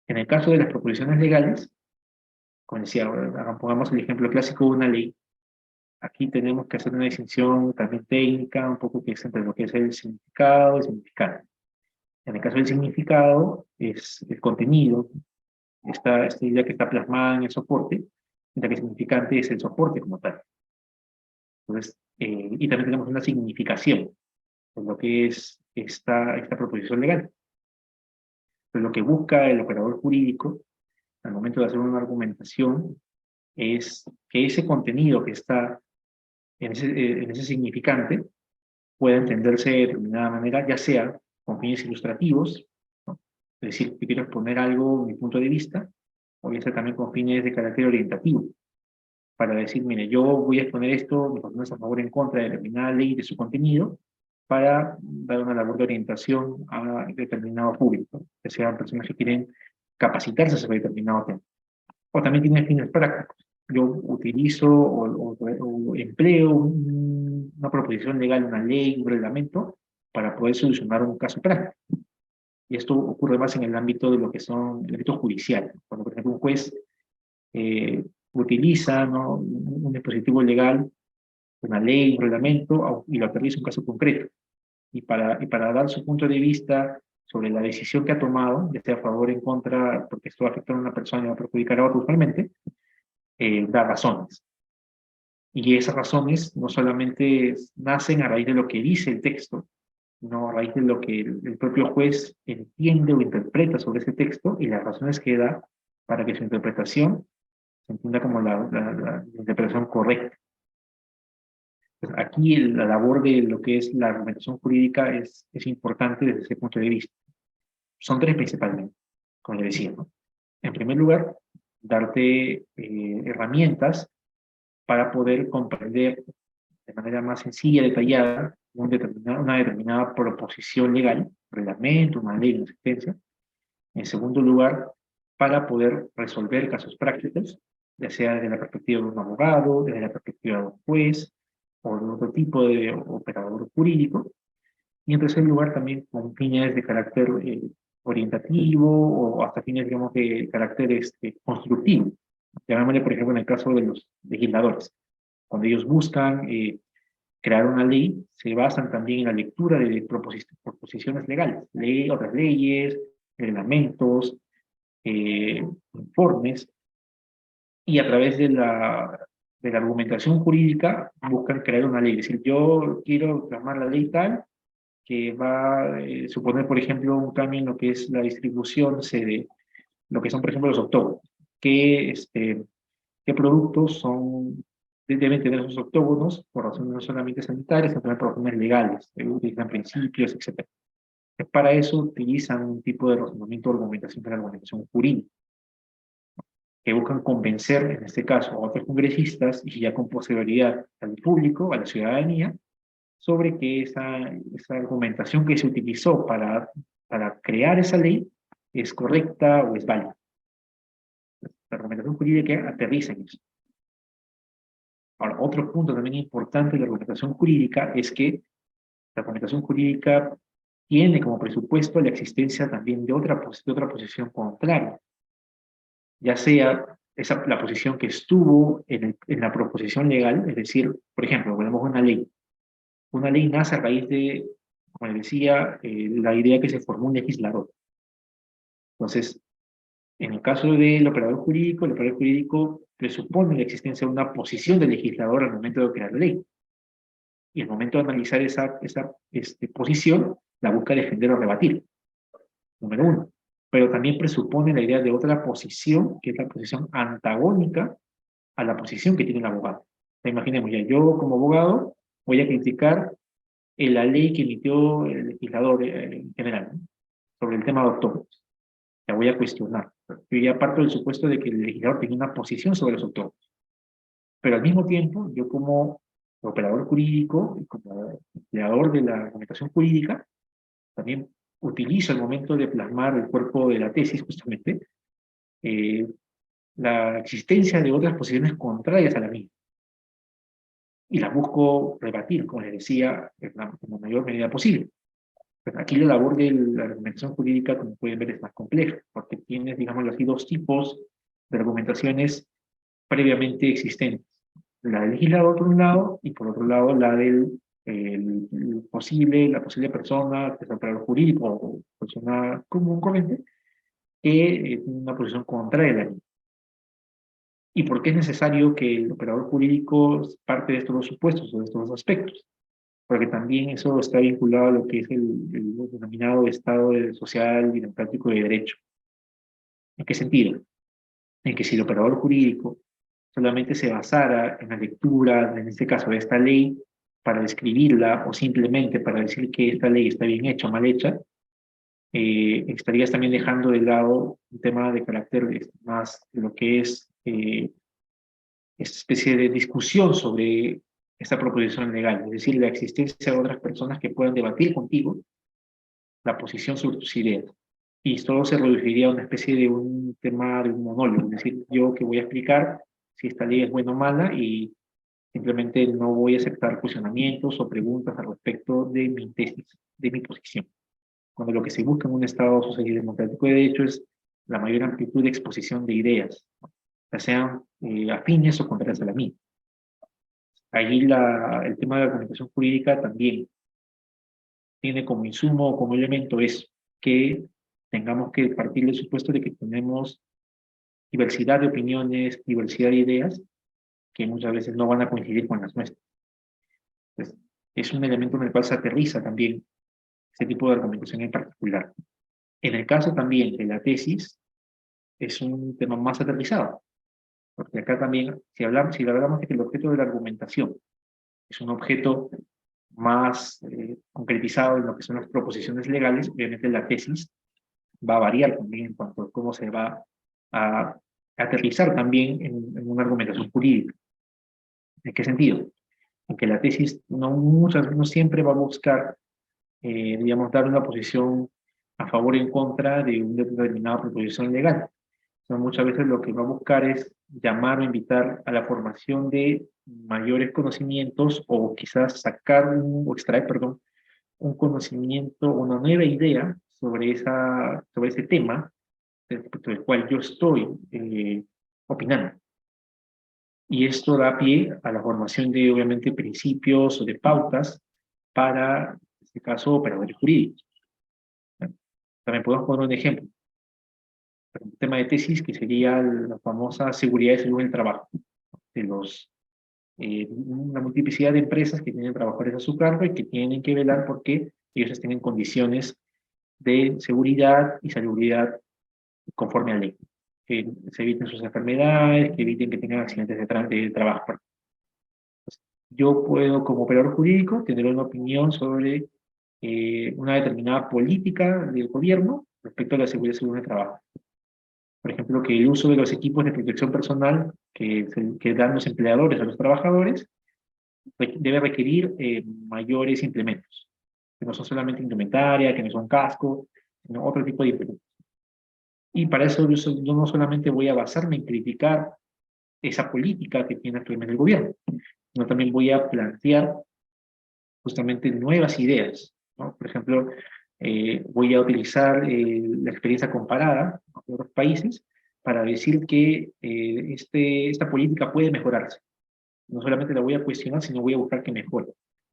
En el caso de las proposiciones legales, como decía, pongamos el ejemplo clásico de una ley. Aquí tenemos que hacer una distinción también técnica, un poco que es entre lo que es el significado y el significante. En el caso del significado, es el contenido, esta idea que está plasmada en el soporte, mientras que el significante es el soporte como tal. Entonces, y también tenemos una significación de lo que es esta proposición legal. Pero lo que busca el operador jurídico al momento de hacer una argumentación es que ese contenido que está en ese significante pueda entenderse de determinada manera, ya sea con fines ilustrativos, ¿no?, es decir, que quiero exponer algo en mi punto de vista, o ya sea también con fines de carácter orientativo, para decir, mire, yo voy a exponer esto, mis razones a favor o en contra de determinada ley y de su contenido, para dar una labor de orientación a determinado público, que sean personas que quieren capacitarse sobre determinado tema. O también tiene fines prácticos. Yo utilizo o empleo una proposición legal, una ley, un reglamento, para poder solucionar un caso práctico. Y esto ocurre más en el ámbito de lo que son el ámbito judicial. Cuando, por ejemplo, un juez utiliza, ¿no?, un dispositivo legal, una ley, un reglamento, y lo aterriza en un caso concreto. Y para dar su punto de vista sobre la decisión que ha tomado, ya sea a favor o en contra, porque esto va a afectar a una persona y va a perjudicar a otra usualmente, da razones. Y esas razones no solamente nacen a raíz de lo que dice el texto, sino a raíz de lo que el propio juez entiende o interpreta sobre ese texto y las razones que da para que su interpretación se entienda como la interpretación correcta. Pues aquí la labor de lo que es la argumentación jurídica es importante desde ese punto de vista. Son tres principalmente, como le decía, ¿no? En primer lugar, darte herramientas para poder comprender de manera más sencilla, detallada, una determinada proposición legal, reglamento, una ley, una sentencia. En segundo lugar, para poder resolver casos prácticos, ya sea desde la perspectiva de un abogado, desde la perspectiva de un juez, o de otro tipo de operador jurídico. Y en tercer lugar, también con fines de carácter orientativo o hasta fines, digamos, de carácter constructivo. Llamémosle, por ejemplo, en el caso de los legisladores. Cuando ellos buscan crear una ley, se basan también en la lectura de proposiciones legales, otras leyes, reglamentos, informes, y a través de la argumentación jurídica buscan crear una ley. Es decir, yo quiero plasmar la ley tal que va a suponer, por ejemplo, un cambio en lo que es la distribución de lo que son, por ejemplo, los octógonos. ¿Qué productos deben tener esos octógonos por razones no solamente sanitarias, sino también por razones legales, utilizan principios, etc. Para eso utilizan un tipo de razonamiento o argumentación que es la argumentación jurídica, que buscan convencer, en este caso, a otros congresistas y ya con posterioridad al público, a la ciudadanía, sobre que esa argumentación que se utilizó para crear esa ley es correcta o es válida. La argumentación jurídica aterriza en eso. Ahora, otro punto también importante de la argumentación jurídica es que la argumentación jurídica tiene como presupuesto la existencia también de otra posición contraria, ya sea la posición que estuvo en la proposición legal, es decir, por ejemplo, ponemos una ley. Una ley nace a raíz de, como les decía, la idea que se formó un legislador. Entonces, en el caso del operador jurídico, el operador jurídico presupone la existencia de una posición del legislador al momento de crear la ley. Y al momento de analizar esa posición, la busca defender o rebatir, número uno. Pero también presupone la idea de otra posición, que es la posición antagónica a la posición que tiene el abogado. Imaginemos ya, yo como abogado voy a criticar la ley que emitió el legislador en general, ¿no?, sobre el tema de autónomos. La voy a cuestionar. Yo ya parto del supuesto de que el legislador tiene una posición sobre los autónomos. Pero al mismo tiempo, yo como operador jurídico y como empleador de la argumentación jurídica, también utilizo al momento de plasmar el cuerpo de la tesis, justamente, eh, la existencia de otras posiciones contrarias a la mía. Y las busco rebatir, como les decía, en la mayor medida posible. Pero aquí la labor de la argumentación jurídica, como pueden ver, es más compleja, porque tienes, digamos así, dos tipos de argumentaciones previamente existentes. La del legislador por un lado, y por otro lado la del la posible persona, que es el operador jurídico o persona común corriente, que tiene una posición contraria a la ley. ¿Y por qué es necesario que el operador jurídico parte de estos dos supuestos o de estos dos aspectos? Porque también eso está vinculado a lo que es el denominado Estado social y democrático de derecho. ¿En qué sentido? En que si el operador jurídico solamente se basara en la lectura, en este caso de esta ley, para describirla o simplemente para decir que esta ley está bien hecha o mal hecha, estarías también dejando de lado un tema de carácter más de lo que es esta especie de discusión sobre esta proposición legal, es decir, la existencia de otras personas que puedan debatir contigo la posición sobre tus ideas. Y todo se reduciría a una especie de un tema de un monólogo, es decir, yo que voy a explicar si esta ley es buena o mala y simplemente no voy a aceptar cuestionamientos o preguntas al respecto de mi tesis, de mi posición. Cuando lo que se busca en un Estado social y democrático de derecho es la mayor amplitud de exposición de ideas, ya sean afines o contrarias a la mía. Ahí el tema de la argumentación jurídica también tiene como insumo o como elemento es que tengamos que partir del supuesto de que tenemos diversidad de opiniones, diversidad de ideas, que muchas veces no van a coincidir con las nuestras. Entonces, es un elemento en el cual se aterriza también este tipo de argumentación en particular. En el caso también de la tesis, es un tema más aterrizado, porque acá también, si hablamos de que el objeto de la argumentación es un objeto más concretizado en lo que son las proposiciones legales, obviamente la tesis va a variar también en cuanto a cómo se va a aterrizar también en una argumentación jurídica. ¿En qué sentido? En que la tesis no siempre va a buscar, digamos, dar una posición a favor o en contra de una determinada proposición legal. Muchas veces lo que va a buscar es llamar o invitar a la formación de mayores conocimientos o quizás o extraer, perdón, un conocimiento, una nueva idea sobre ese tema respecto del cual yo estoy opinando. Y esto da pie a la formación de, obviamente, principios o de pautas para, en este caso, operadores jurídicos. También podemos poner un ejemplo. Un tema de tesis que sería la famosa seguridad y salud en el trabajo. De una multiplicidad de empresas que tienen trabajadores a su cargo y que tienen que velar porque ellos estén en condiciones de seguridad y salubridad conforme a ley. Que se eviten sus enfermedades, que eviten que tengan accidentes de trabajo. Yo puedo, como operador jurídico, tener una opinión sobre una determinada política del gobierno respecto a la seguridad y salud en el trabajo. Por ejemplo, que el uso de los equipos de protección personal que dan los empleadores a los trabajadores debe requerir mayores implementos, que no son solamente indumentaria, que no son casco, sino otro tipo de implementos. Y para eso yo no solamente voy a basarme en criticar esa política que tiene actualmente el gobierno, sino también voy a plantear justamente nuevas ideas, ¿no? Por ejemplo, voy a utilizar la experiencia comparada de otros países para decir que esta política puede mejorarse. No solamente la voy a cuestionar, sino voy a buscar que mejore.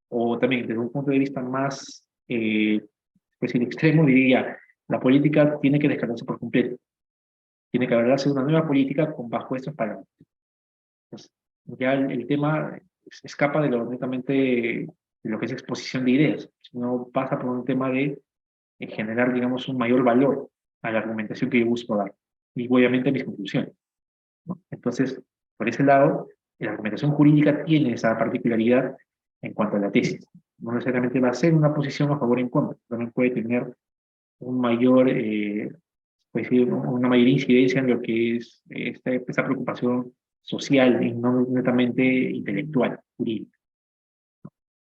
O también, desde un punto de vista más pues, extremo, diría, la política tiene que descartarse por completo. Tiene que haberse una nueva política bajo estos parámetros. Entonces, ya el tema escapa de lo netamente de lo que es exposición de ideas, sino pasa por un tema de generar, digamos, un mayor valor a la argumentación que yo busco dar, y obviamente a mis conclusiones, ¿no? Entonces, por ese lado, la argumentación jurídica tiene esa particularidad en cuanto a la tesis. No necesariamente va a ser una posición a favor o en contra, también puede tener un mayor, pues, una mayor incidencia en lo que es esta preocupación social y no netamente intelectual, jurídica.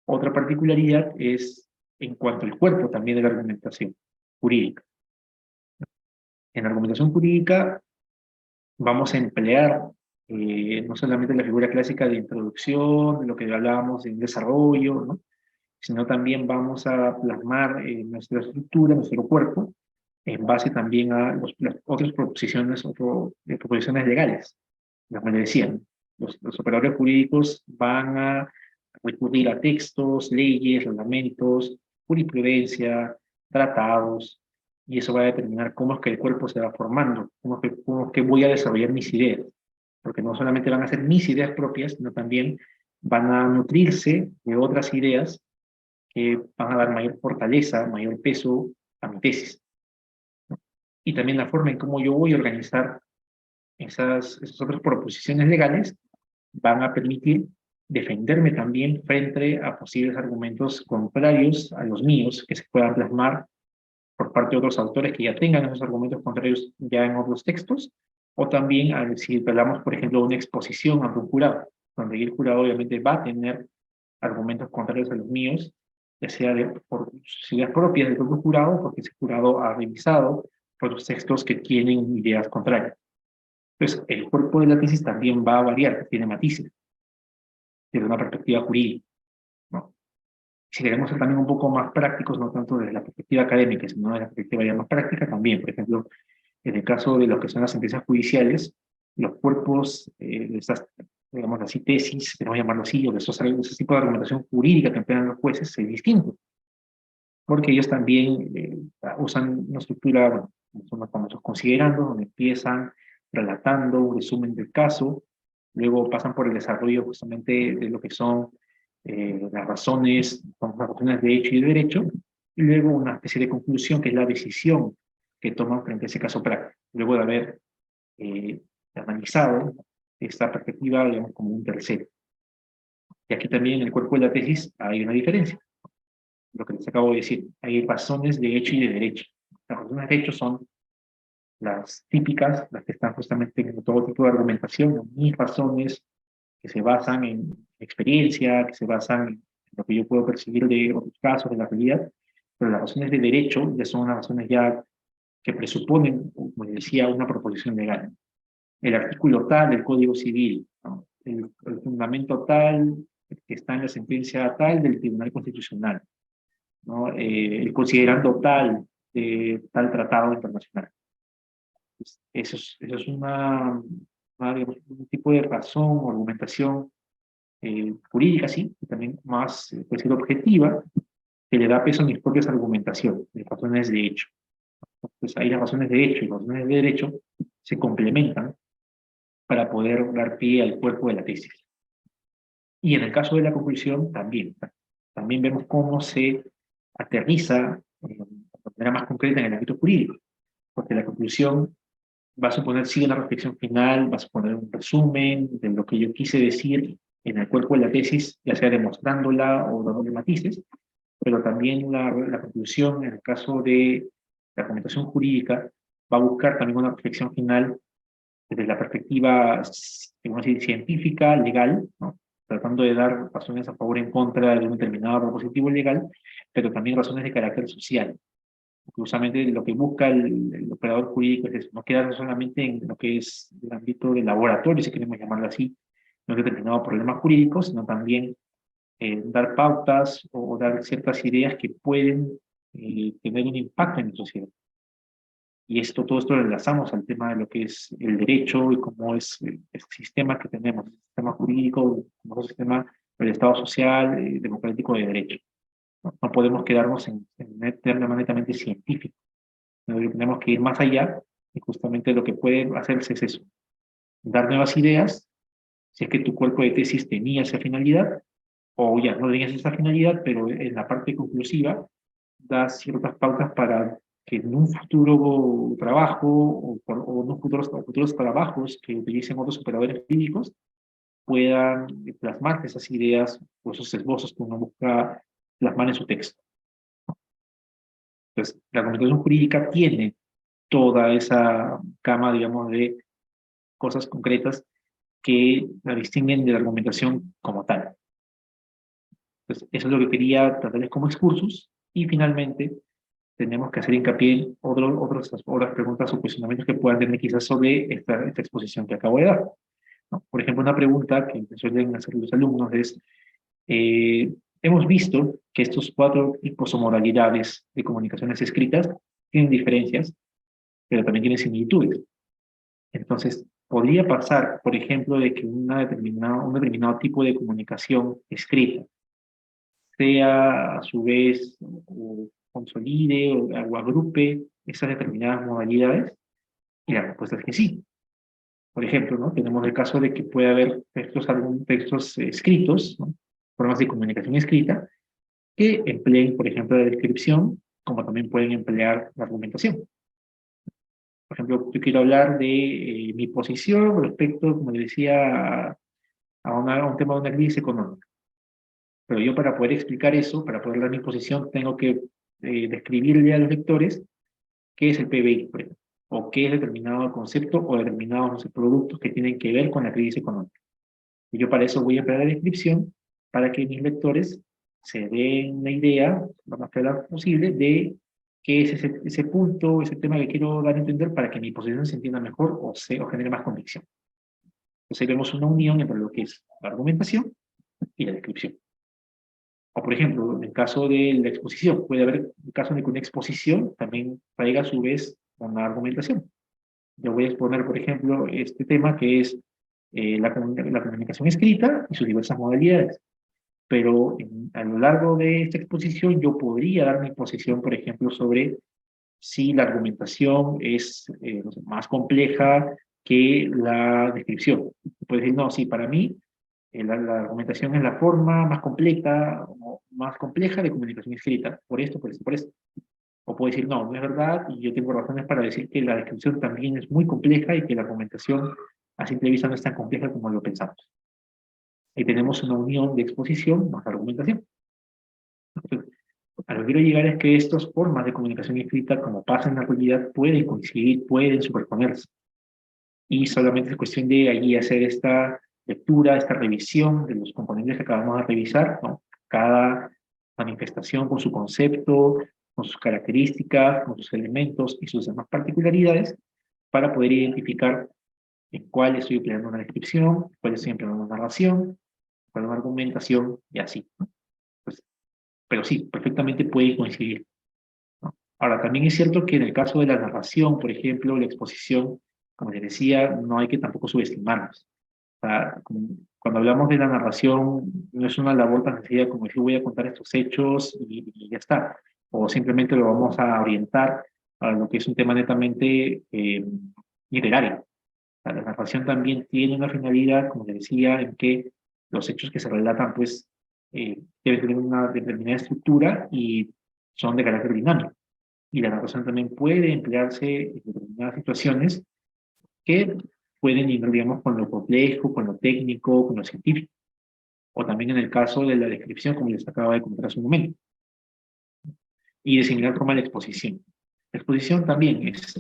Otra particularidad es en cuanto al cuerpo también de la argumentación jurídica. En la argumentación jurídica vamos a emplear no solamente la figura clásica de introducción, de lo que hablábamos en desarrollo, ¿no? Sino también vamos a plasmar nuestra estructura, nuestro cuerpo, en base también a las otras proposiciones legales. Como le decía, los operadores jurídicos van a recurrir a textos, leyes, reglamentos, jurisprudencia, tratados, y eso va a determinar cómo es que el cuerpo se va formando, cómo es que voy a desarrollar mis ideas, porque no solamente van a ser mis ideas propias, sino también van a nutrirse de otras ideas que van a dar mayor fortaleza, mayor peso a mi tesis. Y también la forma en cómo yo voy a organizar esas otras proposiciones legales van a permitir defenderme también frente a posibles argumentos contrarios a los míos que se puedan plasmar por parte de otros autores que ya tengan esos argumentos contrarios ya en otros textos, o también si hablamos, por ejemplo, de una exposición ante un jurado, donde el jurado obviamente va a tener argumentos contrarios a los míos, ya sea por sus ideas propias del propio jurado, porque ese jurado ha revisado otros textos que tienen ideas contrarias. Entonces, el cuerpo de la tesis también va a variar, tiene matices, desde una perspectiva jurídica, ¿no? Si queremos ser también un poco más prácticos, no tanto desde la perspectiva académica, sino desde la perspectiva ya más práctica también. Por ejemplo, en el caso de lo que son las sentencias judiciales, los cuerpos de estas, digamos así, tesis, queremos llamarlo así, o de esos tipos de argumentación jurídica que emplean los jueces es distinto, porque ellos también usan una estructura, bueno, son los famosos considerandos, donde empiezan relatando un resumen del caso, luego pasan por el desarrollo justamente de lo que son las razones de hecho y de derecho, y luego una especie de conclusión que es la decisión que toman frente a ese caso práctico, luego de haber analizado esta perspectiva, digamos, como un tercero. Y aquí también en el cuerpo de la tesis hay una diferencia. Lo que les acabo de decir, hay razones de hecho y de derecho. Las razones de hecho son las típicas, las que están justamente en todo tipo de argumentación, mis razones que se basan en experiencia, que se basan en lo que yo puedo percibir de otros casos, de la realidad, pero las razones de derecho ya son unas razones ya que presuponen, como decía, una proposición legal. El artículo tal del Código Civil, ¿no? El fundamento tal que está en la sentencia tal del Tribunal Constitucional, ¿no? El considerando tal de tal tratado internacional. Pues eso es digamos, un tipo de razón o argumentación jurídica, sí, y también más, puede ser objetiva, que le da peso a mis propias argumentaciones, de razones de hecho. Entonces ahí las razones de hecho y las razones de derecho se complementan para poder dar pie al cuerpo de la tesis. Y en el caso de la conclusión también. También vemos cómo se aterriza de manera más concreta en el ámbito jurídico, porque la conclusión va a suponer sí una reflexión final, va a suponer un resumen de lo que yo quise decir en el cuerpo de la tesis, ya sea demostrándola o dándole matices, pero también la conclusión, en el caso de la argumentación jurídica, va a buscar también una reflexión final desde la perspectiva decir, científica, legal, ¿no? Tratando de dar razones a favor o en contra de un determinado propositivo legal, pero también razones de carácter social. Justamente lo que busca el operador jurídico es eso, no quedarse solamente en lo que es el ámbito del laboratorio, si queremos llamarlo así, no determinado problemas jurídicos, sino también dar pautas o dar ciertas ideas que pueden tener un impacto en la sociedad. Y todo esto lo enlazamos al tema de lo que es el derecho y cómo es el sistema que tenemos, el sistema jurídico, como el sistema del Estado social, democrático de derecho. No podemos quedarnos en un tema netamente científico, sino que tenemos que ir más allá y justamente lo que puede hacerse es eso, dar nuevas ideas, si es que tu cuerpo de tesis tenía esa finalidad, o ya no tenías esa finalidad, pero en la parte conclusiva da ciertas pautas para que en un futuro trabajo o en un futuros trabajos que utilicen otros operadores clínicos puedan plasmar esas ideas o esos esbozos que uno busca plasmar en su texto. Entonces, la argumentación jurídica tiene toda esa gama, digamos, de cosas concretas que la distinguen de la argumentación como tal. Entonces, eso es lo que quería tratarles como excursus. Y finalmente, tenemos que hacer hincapié en otras preguntas o cuestionamientos que puedan tener quizás sobre esta exposición que acabo de dar, ¿no? Por ejemplo, una pregunta que suelen hacer los alumnos es, hemos visto que estos 4 tipos o modalidades de comunicaciones escritas tienen diferencias, pero también tienen similitudes. Entonces, podría pasar, por ejemplo, de que un determinado tipo de comunicación escrita sea a su vez o consolide o agrupe esas determinadas modalidades? Y la respuesta es que sí. Por ejemplo, ¿no? Tenemos el caso de que puede haber textos escritos, ¿no? Formas de comunicación escrita, que empleen, por ejemplo, la descripción, como también pueden emplear la argumentación. Por ejemplo, yo quiero hablar de mi posición respecto, como les decía, a un tema de una crisis económica. Pero yo para poder explicar eso, para poder dar mi posición, tengo que describirle a los lectores qué es el PBI, por ejemplo, o qué es determinado concepto o determinados, no sé, productos que tienen que ver con la crisis económica. Y yo para eso voy a emplear la descripción para que mis lectores se den una idea, lo más clara posible, de qué es ese punto, ese tema que quiero dar a entender para que mi posición se entienda mejor o genere más convicción. Entonces vemos una unión entre lo que es la argumentación y la descripción. O por ejemplo, en el caso de la exposición, puede haber el caso de que una exposición también traiga a su vez una argumentación. Yo voy a exponer, por ejemplo, este tema que es la comunicación escrita y sus diversas modalidades. Pero a lo largo de esta exposición yo podría dar mi posición, por ejemplo, sobre si la argumentación es no sé, más compleja que la descripción. Puedes decir, no, sí, para mí la argumentación es la forma más completa o más compleja de comunicación escrita, por esto, por esto, por esto. O puedo decir, no, no es verdad, y yo tengo razones para decir que la descripción también es muy compleja y que la argumentación a simple vista no es tan compleja como lo pensamos. Ahí tenemos una unión de exposición más argumentación. Entonces, a lo que quiero llegar es que estas formas de comunicación escrita, como pasa en la realidad, pueden coincidir, pueden superponerse. Y solamente es cuestión de allí hacer esta lectura, esta revisión de los componentes que acabamos de revisar, ¿no? Cada manifestación con su concepto, con sus características, con sus elementos y sus demás particularidades, para poder identificar en cuál estoy empleando una descripción, cuál estoy empleando una narración, cuál una argumentación, y así, ¿no? Pues, pero sí, perfectamente puede coincidir, ¿no? Ahora, también es cierto que en el caso de la narración, por ejemplo, la exposición, como les decía, no hay que tampoco subestimarnos. O sea, cuando hablamos de la narración, no es una labor tan sencilla como decir voy a contar estos hechos y ya está. O simplemente lo vamos a orientar a lo que es un tema netamente literario. O sea, la narración también tiene una finalidad, como les decía, en que los hechos que se relatan, pues, deben tener una determinada estructura y son de carácter dinámico. Y la narración también puede emplearse en determinadas situaciones que pueden ir, digamos, con lo complejo, con lo técnico, con lo científico. O también en el caso de la descripción, como les acaba de comentar hace un momento. Y de similar forma la exposición. La exposición también es,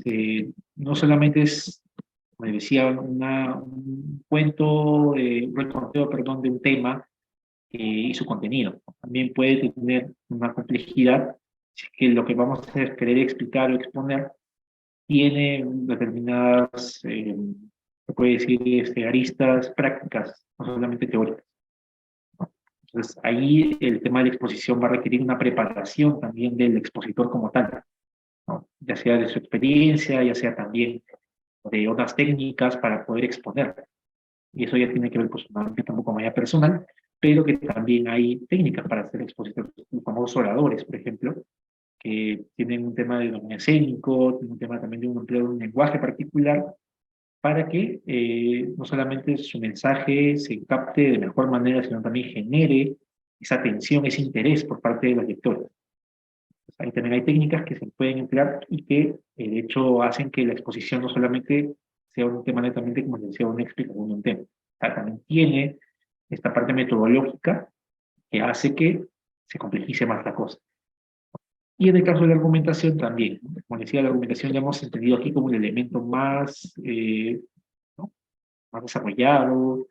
no solamente es, como les decía, un cuento, un reconteo, perdón, de un tema y su contenido. También puede tener una complejidad si es que lo que vamos a hacer, querer explicar o exponer, tiene determinadas, se puede decir, aristas prácticas, no solamente teóricas. Entonces, ahí el tema de la exposición va a requerir una preparación también del expositor como tal, ¿no? Ya sea de su experiencia, ya sea también de otras técnicas para poder exponer. Y eso ya tiene que ver, pues, un poco más personal, pero que también hay técnicas para ser expositores, los famosos oradores, por ejemplo, que tienen un tema de dominio escénico, tienen un tema también de un empleo de un lenguaje particular, para que no solamente su mensaje se capte de mejor manera, sino también genere esa atención, ese interés por parte de los lectores. Pues ahí también hay técnicas que se pueden emplear y que de hecho hacen que la exposición no solamente sea un tema netamente, como les decía, una explicación de un tema. O sea, también tiene esta parte metodológica que hace que se complejice más la cosa. Y en el caso de la argumentación también, ¿no? Como decía, la argumentación ya hemos entendido aquí como un elemento más, ¿no? Más desarrollado,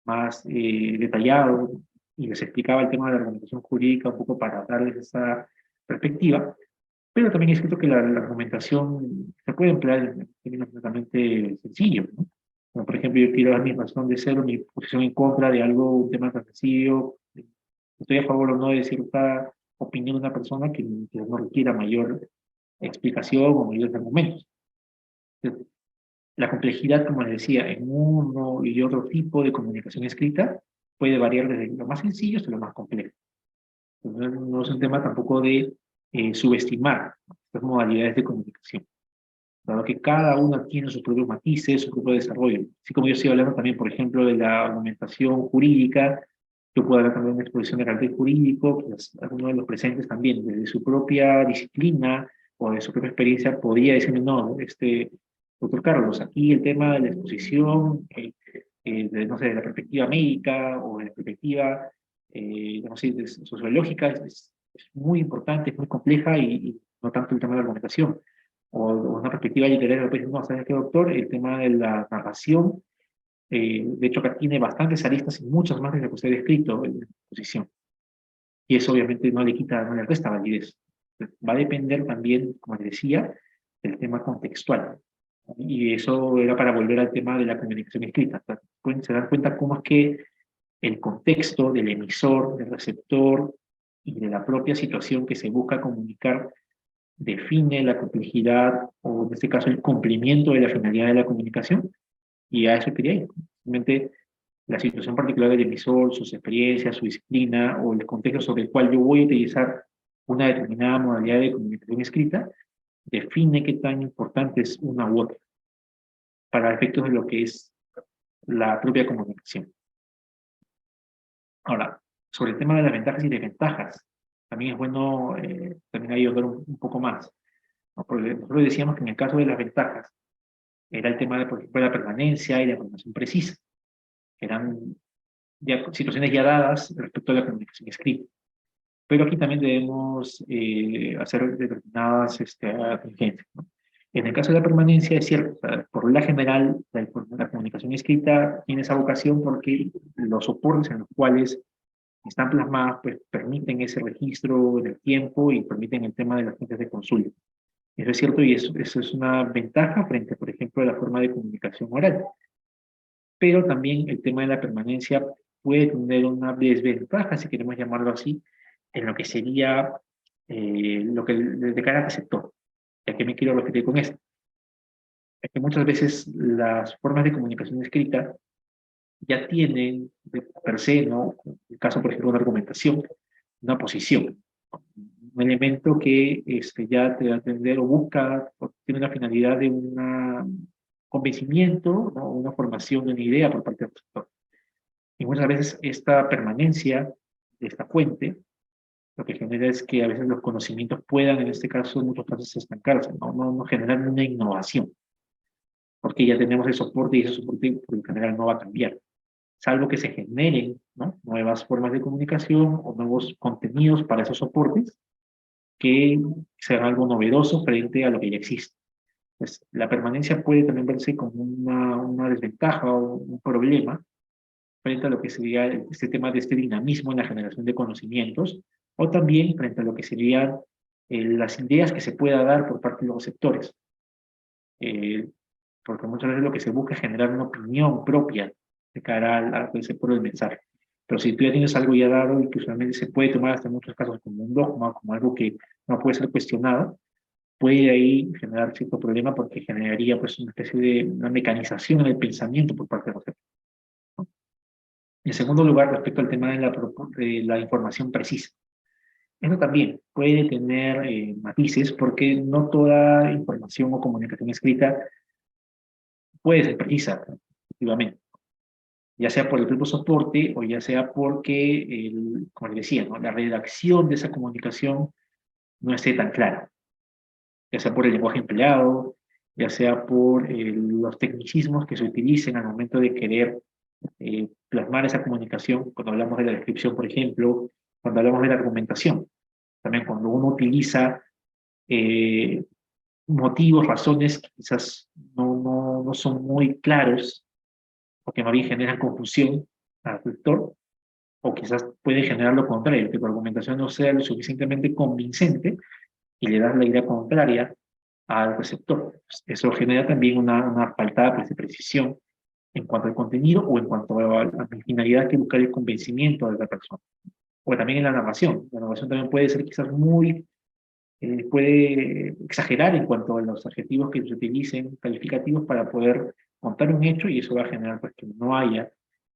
más detallado, y les explicaba el tema de la argumentación jurídica un poco para darles esa perspectiva, pero también es cierto que la argumentación se puede emplear en términos completamente sencillos, ¿no? Como por ejemplo, yo quiero dar mi razón de ser o mi posición en contra de algo, un tema tan sencillo, estoy a favor o no de cierta opinión de una persona que no requiera mayor explicación o mayores argumentos. Entonces, la complejidad, como les decía, en uno y otro tipo de comunicación escrita puede variar desde lo más sencillo hasta lo más complejo. Entonces, no es un tema tampoco de subestimar estas modalidades de comunicación, dado que cada una tiene sus propios matices, su propio desarrollo. Así como yo estoy hablando también, por ejemplo, de la argumentación jurídica, yo puedo hablar también de una exposición de carácter jurídico, pues alguno de los presentes también, desde su propia disciplina o de su propia experiencia, podría decirme, no, doctor Carlos, aquí el tema de la exposición, no sé, de la perspectiva médica o de la perspectiva, no sé, sociológica, es muy importante, es muy compleja y no tanto el tema de la argumentación o una perspectiva literaria, pues no, ¿sabes qué, doctor? El tema de la narración, de hecho acá tiene bastantes aristas y muchas más de las que usted ha escrito en la exposición. Y eso obviamente no le quita, no le resta validez. Va a depender también, como les decía, del tema contextual. Y eso era para volver al tema de la comunicación escrita. Se dan cuenta cómo es que el contexto del emisor, del receptor y de la propia situación que se busca comunicar define la complejidad o en este caso el cumplimiento de la finalidad de la comunicación y a eso quería ir. Simplemente la situación particular del emisor, sus experiencias, su disciplina o el contexto sobre el cual yo voy a utilizar una determinada modalidad de comunicación escrita define qué tan importante es una u otra para efectos de lo que es la propia comunicación. Ahora, sobre el tema de las ventajas y desventajas, también es bueno también ahí hablar un poco más, ¿no? Porque nosotros decíamos que en el caso de las ventajas era el tema de, por ejemplo, la permanencia y la información precisa, que eran situaciones ya dadas respecto a la comunicación escrita. Pero aquí también debemos hacer determinadas contingencias, ¿no? En el caso de la permanencia, es cierto, o sea, por la general, la comunicación escrita tiene esa vocación porque los soportes en los cuales están plasmadas, pues permiten ese registro en el tiempo y permiten el tema de las fuentes de consulta. Eso es cierto y eso es una ventaja frente, por ejemplo, a la forma de comunicación oral. Pero también el tema de la permanencia puede tener una desventaja, si queremos llamarlo así, en lo que sería lo que de cara al receptor. ¿A qué me quiero referir con esto? Es que muchas veces las formas de comunicación escrita ya tienen per se, ¿no? En el caso, por ejemplo, de una argumentación, una posición, un elemento que ya te va a atender o busca, o tiene una finalidad de un convencimiento, ¿no? Una formación de una idea por parte del receptor. Y muchas veces esta permanencia de esta fuente lo que genera es que a veces los conocimientos puedan, en este caso, en muchos casos, estancarse, no generar una innovación, porque ya tenemos el soporte y ese soporte por lo general no va a cambiar, salvo que se generen, ¿no?, nuevas formas de comunicación o nuevos contenidos para esos soportes que sean algo novedoso frente a lo que ya existe. Pues, la permanencia puede también verse como una desventaja o un problema frente a lo que sería este tema de este dinamismo en la generación de conocimientos, o también frente a lo que serían las ideas que se pueda dar por parte de los sectores. Porque muchas veces lo que se busca es generar una opinión propia de cara al receptor del mensaje. Pero si tú ya tienes algo ya dado y que usualmente se puede tomar hasta en muchos casos como un dogma, como algo que no puede ser cuestionado, puede ahí generar cierto problema porque generaría pues una especie de una mecanización en el pensamiento por parte de los sectores. En segundo lugar, respecto al tema de la información precisa. Eso también puede tener matices porque no toda información o comunicación escrita puede ser precisa, efectivamente. Ya sea por el propio soporte o ya sea porque, como les decía, ¿no?, la redacción de esa comunicación no esté tan clara. Ya sea por el lenguaje empleado, ya sea por los tecnicismos que se utilicen al momento de querer plasmar esa comunicación, cuando hablamos de la descripción, por ejemplo, cuando hablamos de la argumentación. También cuando uno utiliza eh, motivos, razones que quizás no son muy claros, o que más bien generan confusión al lector, o quizás puede generar lo contrario, que tu argumentación no sea lo suficientemente convincente y le das la idea contraria al receptor. Eso genera también una falta pues, de precisión en cuanto al contenido o en cuanto a la finalidad que buscar el convencimiento de la persona. O también en la narración. La narración también puede ser quizás puede exagerar en cuanto a los adjetivos que se utilicen, calificativos, para poder contar un hecho y eso va a generar pues, que no haya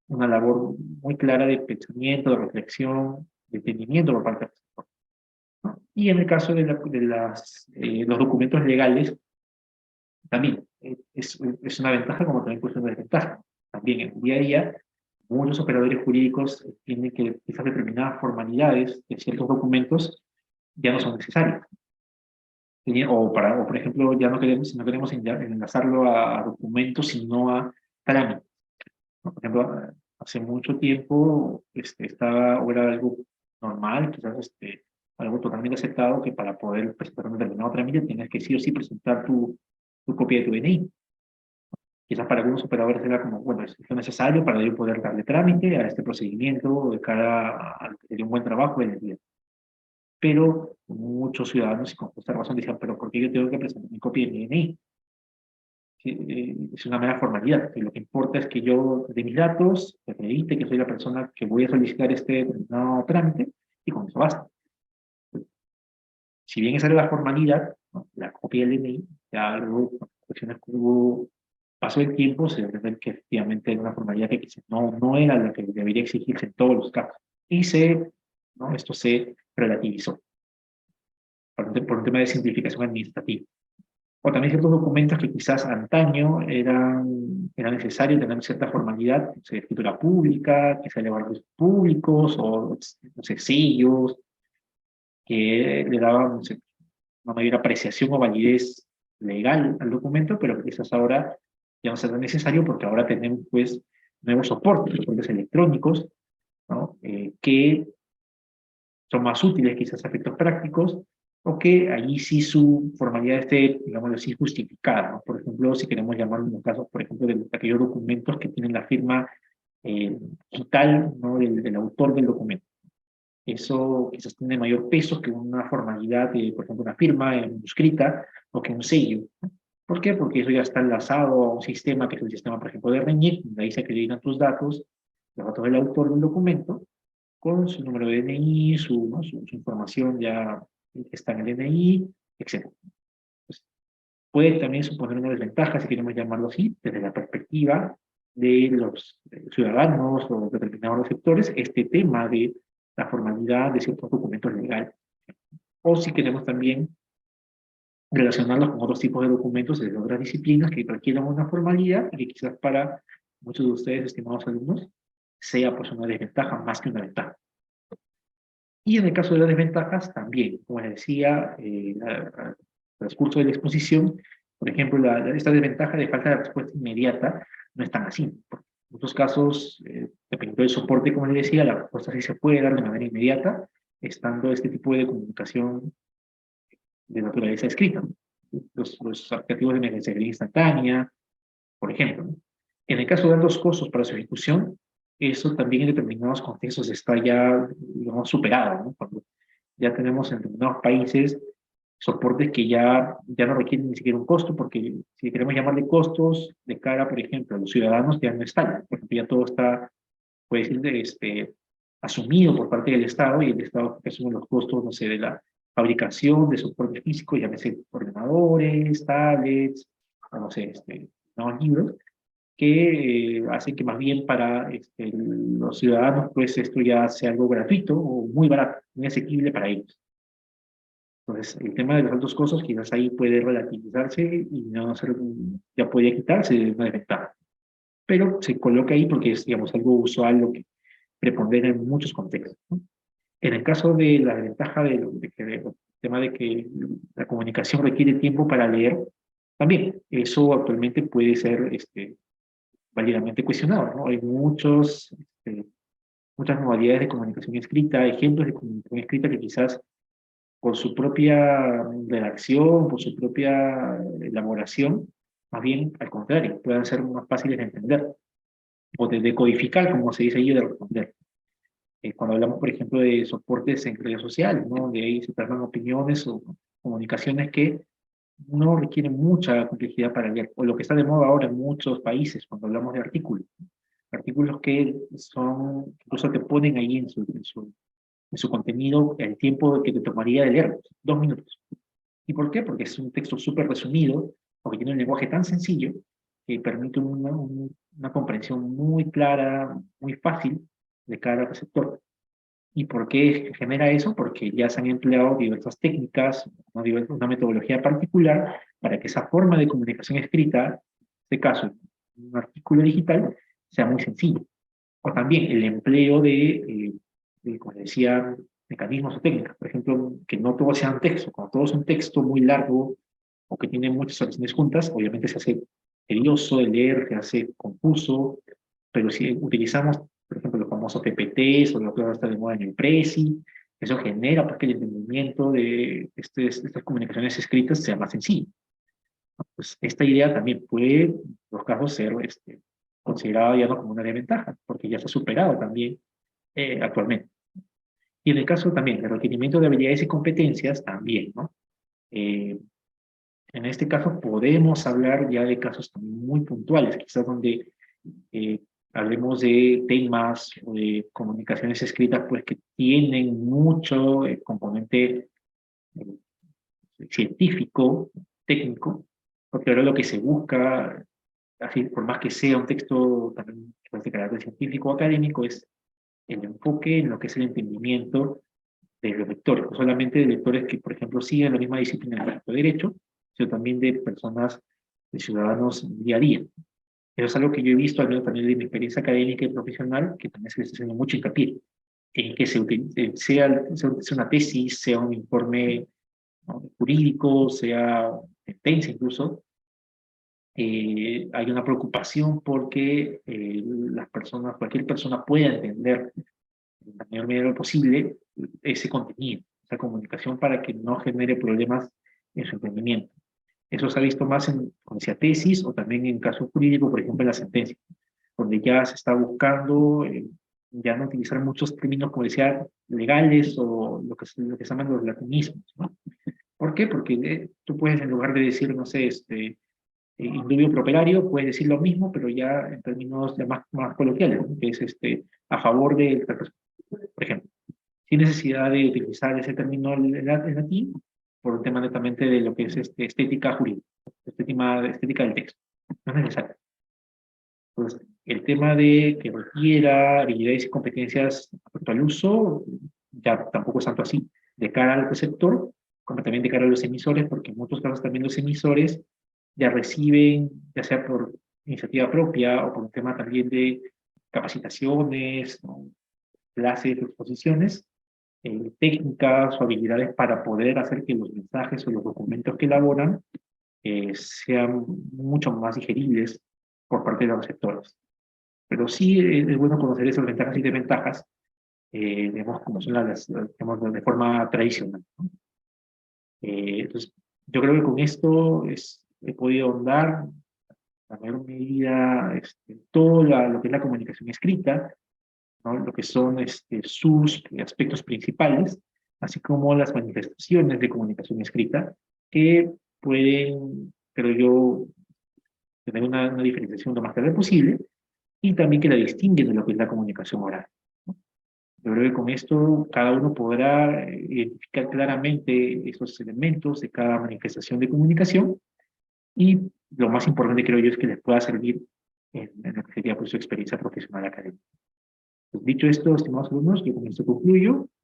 una labor muy clara de pensamiento, de reflexión, de entendimiento por parte del sector, ¿no? Y en el caso de los documentos legales, también es una ventaja como también puede ser una desventaja. También en el día a día, muchos operadores jurídicos tienen que quizás determinadas formalidades de ciertos documentos ya no son necesarias. O por ejemplo, ya no queremos enlazarlo a documentos, sino a trámites. Por ejemplo, hace mucho tiempo o era algo normal, quizás algo totalmente aceptado, que para poder presentar un determinado trámite tienes que sí o sí presentar tu copia de tu DNI. Quizás para algunos operadores era como, bueno, es necesario para yo poder darle trámite a este procedimiento de cara a que sería un buen trabajo en el día. Pero muchos ciudadanos, y con justa razón, decían, pero ¿por qué yo tengo que presentar mi copia de mi DNI? Es una mera formalidad, que lo que importa es que yo de mis datos acredite que soy la persona que voy a solicitar este determinado trámite, y con eso basta. Si bien esa era la formalidad, ¿no?, la copia del DNI, ya luego, con cuestiones que hubo, pasó el tiempo, se ve que efectivamente era una formalidad que quizás no era la que debería exigirse en todos los casos. Y esto se relativizó por un tema de simplificación administrativa. O también ciertos documentos que quizás antaño era necesario tener cierta formalidad, no sé, escritura pública, que se elevar los públicos, o no sé, sellos, que le daban, no sé, una mayor apreciación o validez legal al documento, pero que quizás ahora ya no será necesario porque ahora tenemos pues nuevos soportes electrónicos, ¿no? Que son más útiles quizás a efectos prácticos, o que allí sí su formalidad esté, digamos así, justificada, ¿no? Por ejemplo, si queremos llamar en los casos, por ejemplo, de aquellos documentos que tienen la firma digital, ¿no? del autor del documento. Eso quizás tiene mayor peso que una formalidad de, por ejemplo, una firma manuscrita o que un sello, ¿no? ¿Por qué? Porque eso ya está enlazado a un sistema que es el sistema, por ejemplo, de RENIEC, donde ahí se acreditan tus datos, los datos del autor del documento, con su número de DNI, ¿no? su información ya que está en el DNI, etc. Pues, puede también suponer una desventaja, si queremos llamarlo así, desde la perspectiva de los ciudadanos o determinados receptores, este tema de la formalidad de ciertos documentos legales. O si queremos también relacionarlos con otros tipos de documentos de otras disciplinas que requieran una formalidad y que quizás para muchos de ustedes, estimados alumnos, sea pues una desventaja más que una ventaja. Y en el caso de las desventajas también, como les decía, al transcurso de la exposición, por ejemplo, esta desventaja de falta de respuesta inmediata no es tan así. Porque en muchos casos, dependiendo del soporte, como les decía, la respuesta sí se puede dar de manera inmediata, estando este tipo de comunicación de naturaleza escrita. Los aplicativos de mensajería instantánea, por ejemplo, ¿no? En el caso de altos costos para su ejecución, eso también en determinados contextos está ya, digamos, superado, ¿no? Cuando ya tenemos en determinados países soportes que ya no requieren ni siquiera un costo, porque si queremos llamarle costos de cara, por ejemplo, a los ciudadanos, ya no están, porque ya todo está, puede decir, asumido por parte del Estado, y el Estado asume los costos, no sé, de la fabricación de soporte físico, llámese ordenadores, tablets, o no sé, nuevos libros, que hacen que más bien para los ciudadanos, pues esto ya sea algo gratuito o muy barato, muy asequible para ellos. Entonces, el tema de los altos costos quizás ahí puede relativizarse y no ser, ya podría quitarse de una desventaja. Pero se coloca ahí porque es, digamos, algo usual, lo que prepondera en muchos contextos, ¿no? En el caso de la desventaja del tema de que la comunicación requiere tiempo para leer, también eso actualmente puede ser válidamente cuestionado, ¿no? Hay muchas modalidades de comunicación escrita, ejemplos de comunicación escrita que quizás por su propia redacción, por su propia elaboración, más bien al contrario, puedan ser más fáciles de entender o de decodificar, como se dice ahí, de responder. Cuando hablamos, por ejemplo, de soportes en redes sociales, ¿no? De ahí se plasman opiniones o comunicaciones que no requieren mucha complejidad para leer, o lo que está de moda ahora en muchos países, cuando hablamos de artículos que son, incluso te ponen ahí en su contenido el tiempo que te tomaría de leer, 2 minutos. ¿Y por qué? Porque es un texto súper resumido, porque tiene un lenguaje tan sencillo que permite una comprensión muy clara, muy fácil de cada receptor. ¿Y por qué genera eso? Porque ya se han empleado diversas técnicas, una metodología particular para que esa forma de comunicación escrita, en este caso, un artículo digital, sea muy sencillo. O también el empleo como decía, mecanismos o técnicas. Por ejemplo, que no todo sea un texto. Cuando todo es un texto muy largo o que tiene muchas oraciones juntas, obviamente se hace tedioso de leer, se hace confuso, pero si utilizamos, por ejemplo, los famosos PPTs o lo que ahora está de moda en el Prezi, eso genera para que el entendimiento de estas comunicaciones escritas sea más sencillo. Pues esta idea también puede, en los casos, ser considerada ya no como una desventaja, porque ya se ha superado también actualmente. Y en el caso también de requerimiento de habilidades y competencias, también, ¿no? En este caso podemos hablar ya de casos también muy puntuales, quizás donde eh, hablemos de temas o de comunicaciones escritas pues que tienen mucho componente eh, científico, técnico, porque ahora lo que se busca, así por más que sea un texto también de carácter científico o académico, es el enfoque en lo que es el entendimiento de los lectores, no solamente de lectores que, por ejemplo, siguen la misma disciplina de derecho, sino también de personas, de ciudadanos día a día. Eso es algo que yo he visto, al menos también de mi experiencia académica y profesional, que también se le está haciendo mucho hincapié, en que sea una tesis, sea un informe, ¿no?, jurídico, sea sentencia incluso, hay una preocupación porque las personas, cualquier persona pueda entender en la mayor medida posible ese contenido, esa comunicación para que no genere problemas en su entendimiento. Eso se ha visto más en, como decía, tesis o también en casos jurídicos, por ejemplo, en la sentencia, donde ya se está buscando ya no utilizar muchos términos, como decía, legales o lo que se llaman los latinismos, ¿no? ¿Por qué? Porque tú puedes, en lugar de decir, no sé, indubio properario, puedes decir lo mismo, pero ya en términos ya más coloquiales, ¿no? Que es a favor del, por ejemplo, sin necesidad de utilizar ese término en latín, por un tema netamente de lo que es estética jurídica, estética del texto. No es necesario. Entonces, el tema de que requiera habilidades y competencias respecto al uso, ya tampoco es tanto así, de cara al receptor, como también de cara a los emisores, porque en muchos casos también los emisores ya reciben, ya sea por iniciativa propia o por un tema también de capacitaciones, ¿no? Clases, exposiciones, técnicas o habilidades para poder hacer que los mensajes o los documentos que elaboran sean mucho más digeribles por parte de los receptores. Pero sí es bueno conocer esas ventajas y desventajas, digamos, como son digamos, de forma tradicional, ¿no? Entonces, yo creo que con esto he podido ahondar la mayor medida todo lo que es la comunicación escrita, ¿no? Lo que son sus aspectos principales, así como las manifestaciones de comunicación escrita, que pueden, creo yo, tener una diferenciación lo más clara posible, y también que la distinguen de lo que es la comunicación oral, ¿no? Yo creo que con esto cada uno podrá identificar claramente esos elementos de cada manifestación de comunicación, y lo más importante creo yo es que les pueda servir en lo que sería pues, su experiencia profesional académica. Pues, dicho esto, estimados alumnos, yo con esto concluyo.